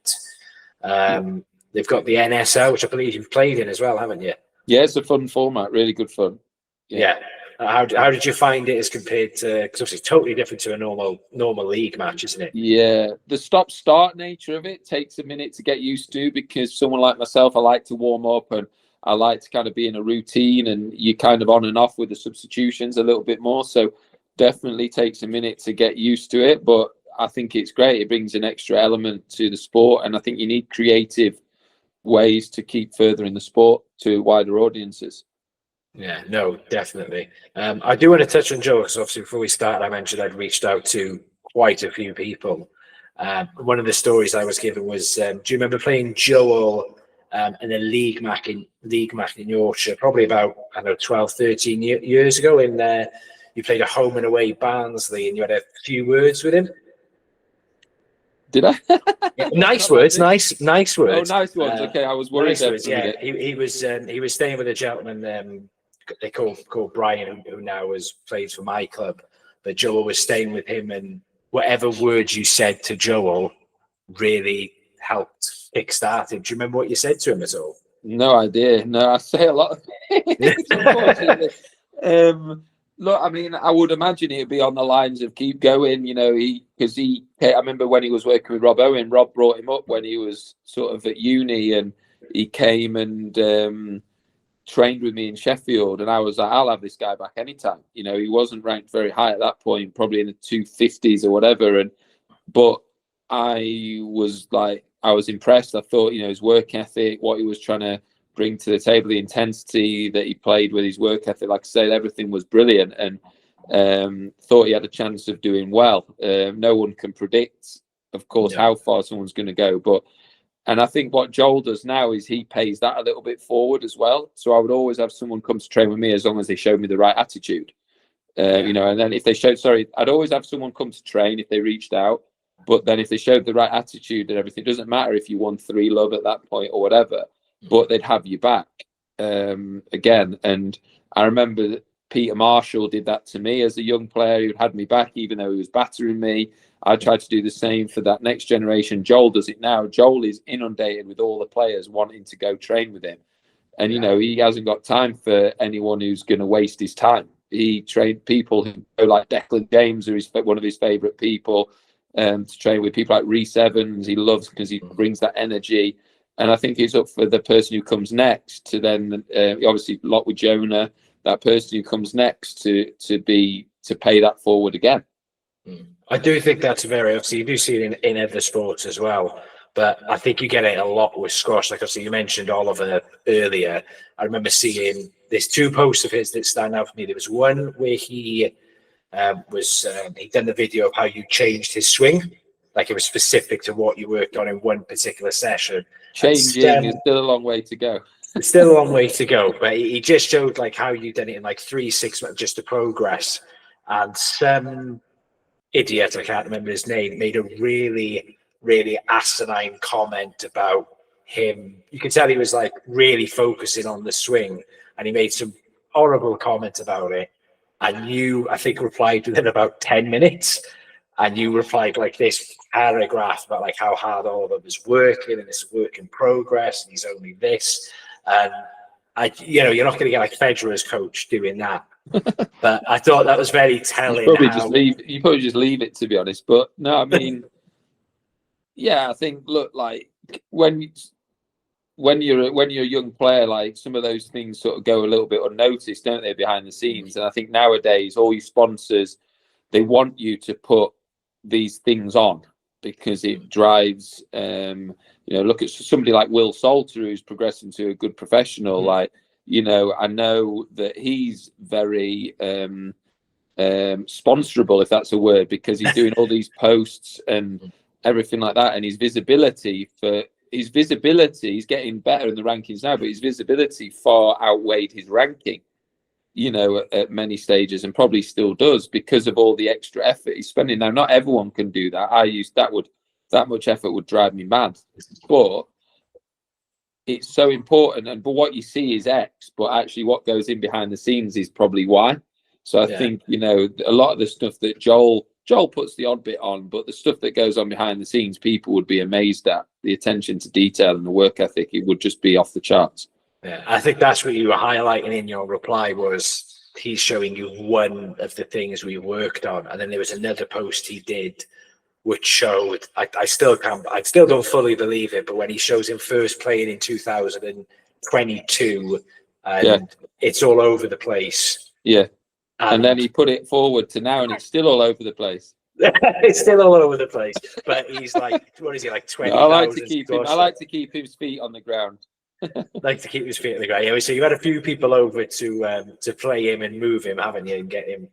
They've got the NSL, which I believe you've played in as well, haven't you? Yeah, it's a fun format, really good fun. Yeah. How did you find it as compared to? Because obviously, it's totally different to a normal league match, isn't it? Yeah, the stop-start nature of it takes a minute to get used to, because someone like myself, I like to warm up and I like to kind of be in a routine, and you kind of on and off with the substitutions a little bit more. So definitely takes a minute to get used to it, but I think it's great. It brings an extra element to the sport, and I think you need creative ways to keep furthering the sport to wider audiences. Yeah, no, definitely. I do want to touch on Joel, because obviously before we start, I mentioned I'd reached out to quite a few people. One of the stories I was given was, do you remember playing Joel in a league match in Yorkshire, probably about, 12, 13 years ago, in you played a home and away Barnsley, and you had a few words with him? Did I? Yeah, nice words. Oh, nice words. Okay, I was worried. Nice words, he was staying with a gentleman they called Brian, who now plays for my club. But Joel was staying with him, and whatever words you said to Joel really helped kickstart him. Do you remember what you said to him at all? No idea. No, I say a lot of things, unfortunately. Look, I mean, I would imagine it'd be on the lines of keep going, I remember when he was working with Rob Owen, Rob brought him up when he was sort of at uni, and he came and trained with me in Sheffield, and I was like, I'll have this guy back anytime. He wasn't ranked very high at that point, probably in the 250s or whatever, but I was impressed. I thought, his work ethic, what he was trying to bring to the table, the intensity that he played with, his work ethic, like I said, everything was brilliant, and thought he had a chance of doing well. No one can predict, of course, how far someone's going to go, and I think what Joel does now is he pays that a little bit forward as well. So I would always have someone come to train with me as long as they showed me the right attitude. And then if they I'd always have someone come to train if they reached out. But then if they showed the right attitude and everything, it doesn't matter if you won 3 love at that point or whatever, but they'd have you back. again. And I remember that Peter Marshall did that to me as a young player who had me back, even though he was battering me. I tried to do the same for that next generation. Joel does it now. Joel is inundated with all the players wanting to go train with him. And, you know, he hasn't got time for anyone who's going to waste his time. He trained people who go like Declan James, who is one of his favourite people, to train with people like Rhys Evans. He loves because he brings that energy. And I think it's up for the person who comes next to then, obviously, a lot with Jonah, that person who comes next to pay that forward again. I do think that's very, obviously, you do see it in other sports as well. But I think you get it a lot with squash. Like, obviously, you mentioned Oliver earlier. I remember seeing there's 2 posts of his that stand out for me. There was one where he he'd done the video of how you changed his swing. Like, it was specific to what you worked on in one particular session. Changing is still a long way to go. It's still a long way to go, but he just showed like how you done it in like 3-6 months, just the progress. And some idiot, I can't remember his name, made a really, really asinine comment about him. You could tell he was like really focusing on the swing, and he made some horrible comments about it. And you, I think, replied within about 10 minutes. And you replied like this paragraph about like how hard Oliver was working, and it's a work in progress, and he's only this. And you're not going to get like Federer's coach doing that. But I thought that was very telling. You probably just leave it, to be honest. But no, I mean, yeah, I think, look, like when you're a young player, like some of those things sort of go a little bit unnoticed, don't they, behind the scenes? And I think nowadays all your sponsors, they want you to put these things on because it drives look at somebody like Will Salter, who's progressing to a good professional. Like, I know that he's very sponsorable, if that's a word, because he's doing all these posts and everything like that, and his visibility, he's getting better in the rankings now, but his visibility far outweighed his ranking, at many stages, and probably still does, because of all the extra effort he's spending. Now, not everyone can do that. That much effort would drive me mad, but it's so important. But what you see is X, but actually what goes in behind the scenes is probably Y. So I think, a lot of the stuff that Joel puts the odd bit on, but the stuff that goes on behind the scenes, people would be amazed at. The attention to detail and the work ethic, it would just be off the charts. Yeah, I think that's what you were highlighting in your reply, was he's showing you one of the things we worked on. And then there was another post he did which showed, I still don't fully believe it, but when he shows him first playing in 2022, and it's all over the place. Yeah. And then he put it forward to now, and it's still all over the place. It's still all over the place. But he's like, what is he, like 20? I like to keep his feet on the ground. Like to keep his feet on the ground. Yeah, so you had a few people over to play him and move him, haven't you, and get him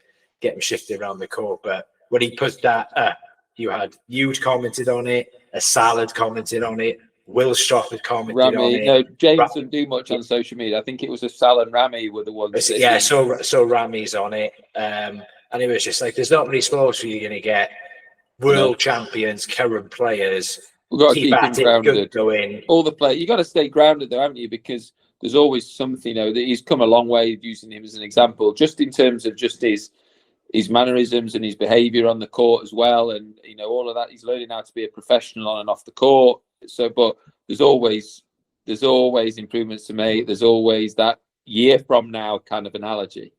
shifted around the court. But when he put that up, you'd commented on it, a Salad commented on it, Will Stropp had commented on it. No, James doesn't do much on social media. I think it was a Sal and Rami were the ones. Yeah, so Rami's on it, and it was just like, there's not many sports where you're going to get world champions, current players. We've got to keep him grounded. Going. All the players, you got to stay grounded though, haven't you? Because there's always something. That he's come a long way, using him as an example, just in terms of just his mannerisms and his behaviour on the court as well, and all of that. He's learning how to be a professional on and off the court. So, but there's always improvements to make. There's always that year from now kind of analogy.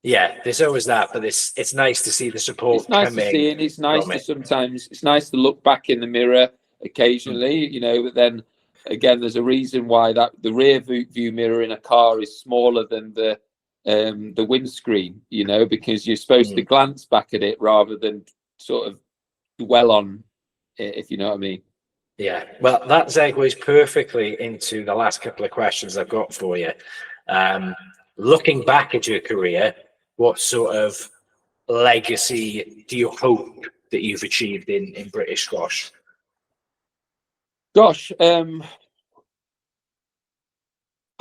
Yeah, there's always that, but it's nice to see the support. It's nice to see, and it's nice to sometimes. It's nice to look back in the mirror occasionally, But then again, there's a reason why that the rear view mirror in a car is smaller than the windscreen, because you're supposed to glance back at it rather than sort of dwell on it, if you know what I mean. Yeah, well, that segues perfectly into the last couple of questions I've got for you. Looking back at your career, what sort of legacy do you hope that you've achieved in British squash? Gosh, I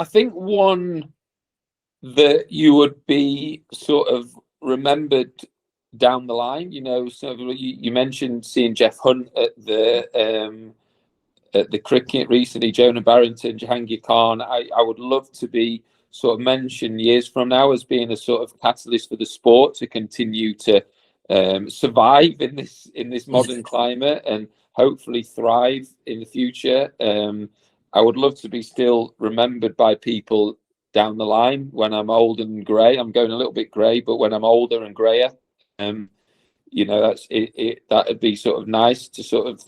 think one that you would be sort of remembered down the line, so you mentioned seeing Jeff Hunt at the at the cricket recently, Jonah Barrington, Jahangir Khan. I would love to be sort of mentioned years from now as being a sort of catalyst for the sport to continue to survive in this modern climate and hopefully thrive in the future. I would love to be still remembered by people down the line when I'm old and grey. I'm going a little bit grey, but when I'm older and greyer, that's it. That'd be sort of nice to sort of,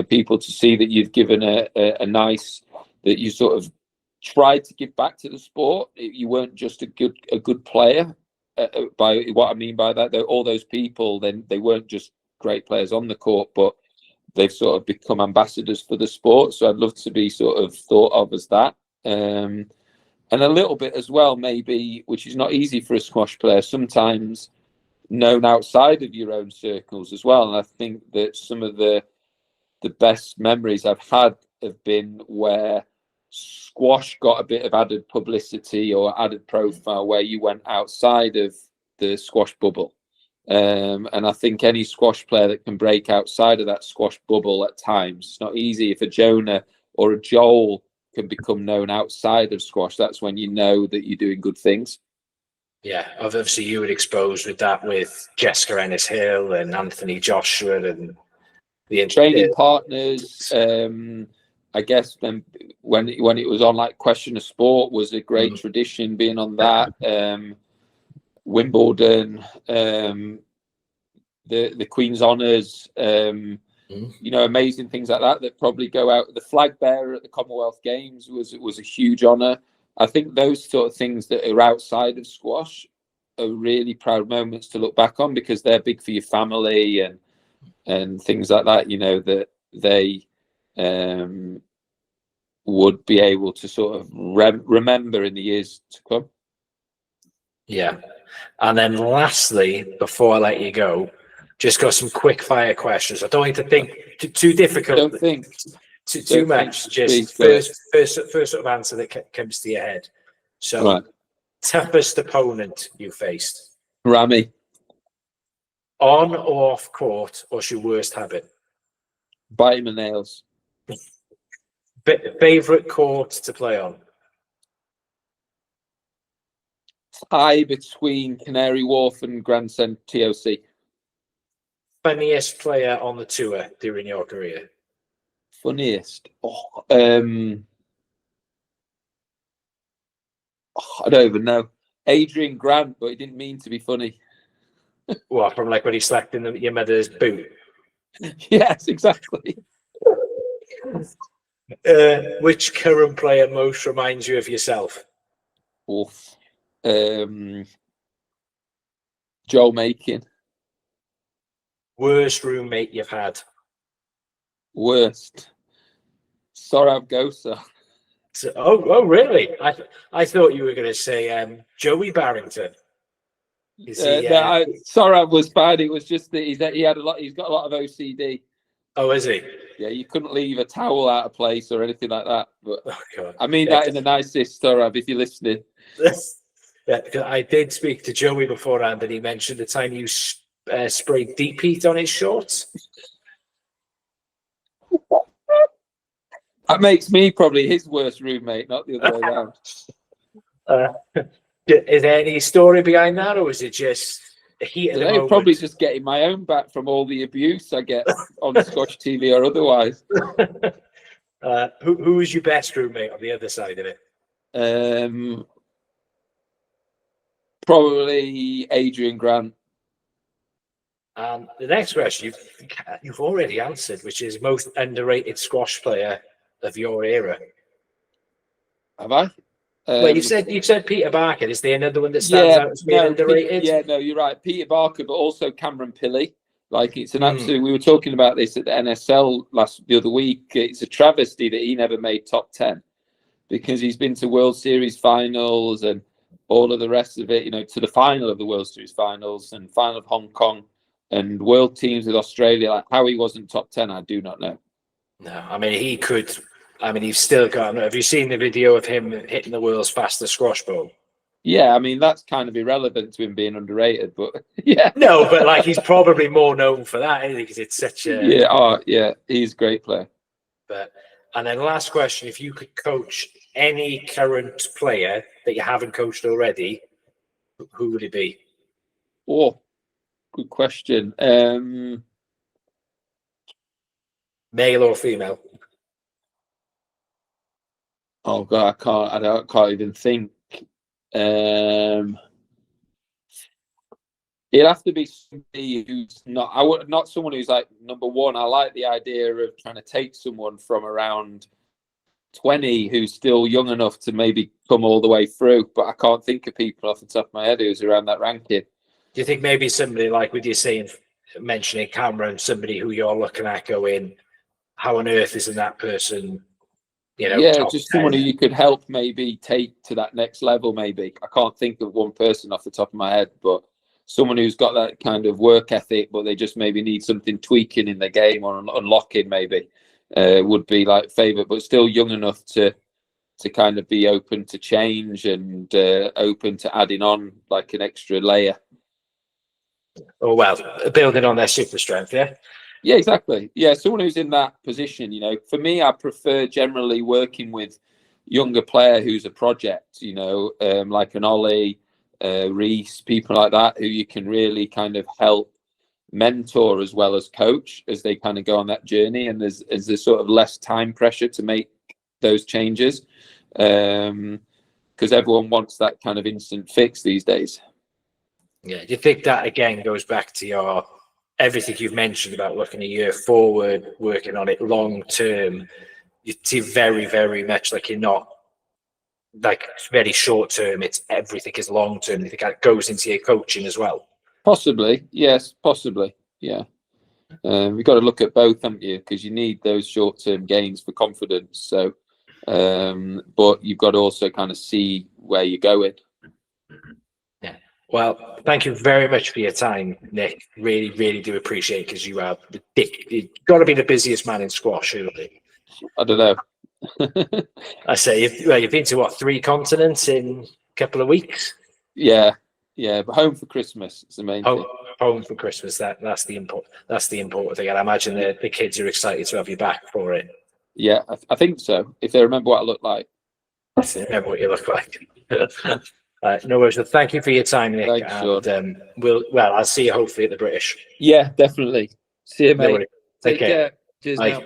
people to see that you've given a nice, that you sort of tried to give back to the sport. You weren't just a good player. By what I mean by that, all those people, then they weren't just great players on the court, but they've sort of become ambassadors for the sport. So I'd love to be sort of thought of as that. And a little bit as well, maybe, which is not easy for a squash player, sometimes known outside of your own circles as well. And I think that some of the best memories I've had have been where squash got a bit of added publicity or added profile, where you went outside of the squash bubble. And I think any squash player that can break outside of that squash bubble at times, it's not easy. If a Jonah or a Joel can become known outside of squash, that's when you know that you're doing good things. Yeah, obviously you were exposed with that with Jessica Ennis-Hill and Anthony Joshua and the training partners. I guess then when it was on, like Question of Sport was a great tradition being on that. Wimbledon, the Queen's Honours, amazing things like that probably go out. The flag bearer at the Commonwealth Games was a huge honour. I think those sort of things that are outside of squash are really proud moments to look back on, because they're big for your family and things like that, that they would be able to sort of remember in the years to come. Yeah. And then lastly, before I let you go, just got some quick fire questions. I don't want you to think too difficult. Don't think too much. Just first sort of answer that comes to your head. So, right. Toughest opponent you faced? Rami. On or off court, what's your worst habit? Biting my nails. Favorite court to play on? Tie between Canary Wharf and Grand Central TOC. Funniest player on the tour during your career? Funniest? I don't even know. Adrian Grant, but he didn't mean to be funny. What, from like when he slept in your mother's boot? Yes, exactly. Which current player most reminds you of yourself? Oof. Joel Makin. Worst roommate you've had? Worst? Sorav Gosa. Oh, really? I thought you were going to say Joey Barrington. Sorav was bad. It was just that he's got a lot of OCD. Oh, is he? Yeah, you couldn't leave a towel out of place or anything like that. But God. I mean that in the nicest, Sorav, if you're listening. Yeah, because I did speak to Joey beforehand, and he mentioned the time you sprayed deep heat on his shorts. That makes me probably his worst roommate, not the other way around. Is there any story behind that, or is it just the heat of the moment? Probably just getting my own back from all the abuse I get on Scotch TV or otherwise. Who was your best roommate on the other side of it? Probably Adrian Grant. The next question you've already answered, which is most underrated squash player of your era. Have I? Well, you've said Peter Barker. Is there another one that stands out as being underrated? No, you're right. Peter Barker, but also Cameron Pilley. Like, it's an absolute. We were talking about this at the NSL the other week. It's a travesty that he never made top 10, because he's been to World Series finals and all of the rest of it. To the final of the World Series finals and final of Hong Kong and world teams with Australia. Like, how he wasn't top 10, I do not know. No, I mean, he could. I mean, he's still got. Have you seen the video of him hitting the world's fastest squash ball? Yeah, I mean, that's kind of irrelevant to him being underrated, but yeah. No, but like, he's probably more known for that, isn't he? Because it's such a. Yeah, he's a great player. But And then last question, if you could coach any current player that you haven't coached already, who would it be? Oh, good question. Male or female? Oh God, I can't even think. It'd have to be somebody who's not someone who's like number one. I like the idea of trying to take someone from around 20 who's still young enough to maybe come all the way through, but I can't think of people off the top of my head who's around that ranking. Do you think maybe somebody like with you saying, mentioning Cameron, somebody who you're looking at going, how on earth isn't that person, you know? Yeah, just someone who you could help maybe take to that next level. Maybe I can't think of one person off the top of my head, but someone who's got that kind of work ethic, but they just maybe need something tweaking in their game or unlocking maybe would be like favorite, but still young enough to kind of be open to change and open to adding on like an extra layer. Oh, well, building on their super strength, yeah? Yeah, exactly. Yeah, someone who's in that position, you know, for me, I prefer generally working with younger player who's a project, you know, like an Ollie, Reese, people like that, who you can really kind of help mentor as well as coach as they kind of go on that journey. And there's sort of less time pressure to make those changes because everyone wants that kind of instant fix these days. Yeah. Do you think that again goes back to your everything you've mentioned about looking a year forward, working on it long term? You see very, very much like you're not like very short term, it's everything is long term. You think that goes into your coaching as well? Possibly, yes, possibly, yeah. We've got to look at both, haven't you? Because you need those short-term gains for confidence. So, but you've got to also kind of see where you're going. Yeah. Well, thank you very much for your time, Nick. Really, really do appreciate it because you are you've got to be the busiest man in squash, surely. I don't know. I say you've been to what, 3 continents in a couple of weeks? Yeah, but home for Christmas is the main thing. Home for Christmas. That's the important thing. And I imagine the kids are excited to have you back for it. Yeah, I think so. If they remember what I look like. Remember what you look like. No worries. Well, thank you for your time, Nick. Thanks, and I'll see you hopefully at the British. Yeah, definitely. See you, mate. No, take care. Cheers. Bye. Now.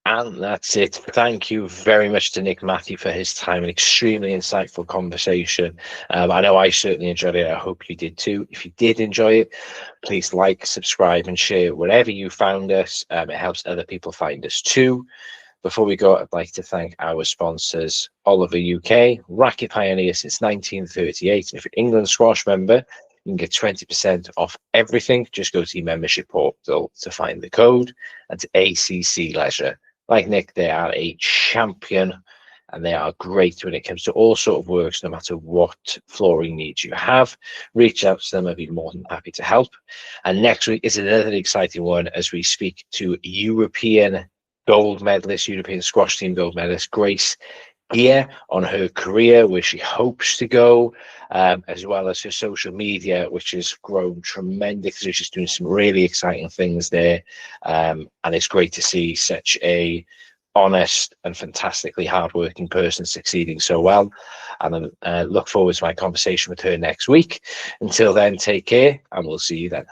And that's it. Thank you very much to Nick Matthew for his time. An extremely insightful conversation. I know I certainly enjoyed it. I hope you did too. If you did enjoy it, please like, subscribe, and share wherever you found us. It helps other people find us too. Before we go, I'd like to thank our sponsors, Oliver UK, Racket Pioneer since 1938. If you're an England Squash member, you can get 20% off everything. Just go to the membership portal to find the code. And to ACC Leisure. Like Nick, they are a champion and they are great when it comes to all sort of works, no matter what flooring needs you have. Reach out to them. I'd be more than happy to help. And next week is another exciting one as we speak to European gold medalist, European squash team gold medalist, Grace Gear, on her career, where she hopes to go, as well as her social media, which has grown tremendously. She's doing some really exciting things there. And it's great to see such a honest and fantastically hardworking person succeeding so well. And I look forward to my conversation with her next week. Until then, take care, and we'll see you then.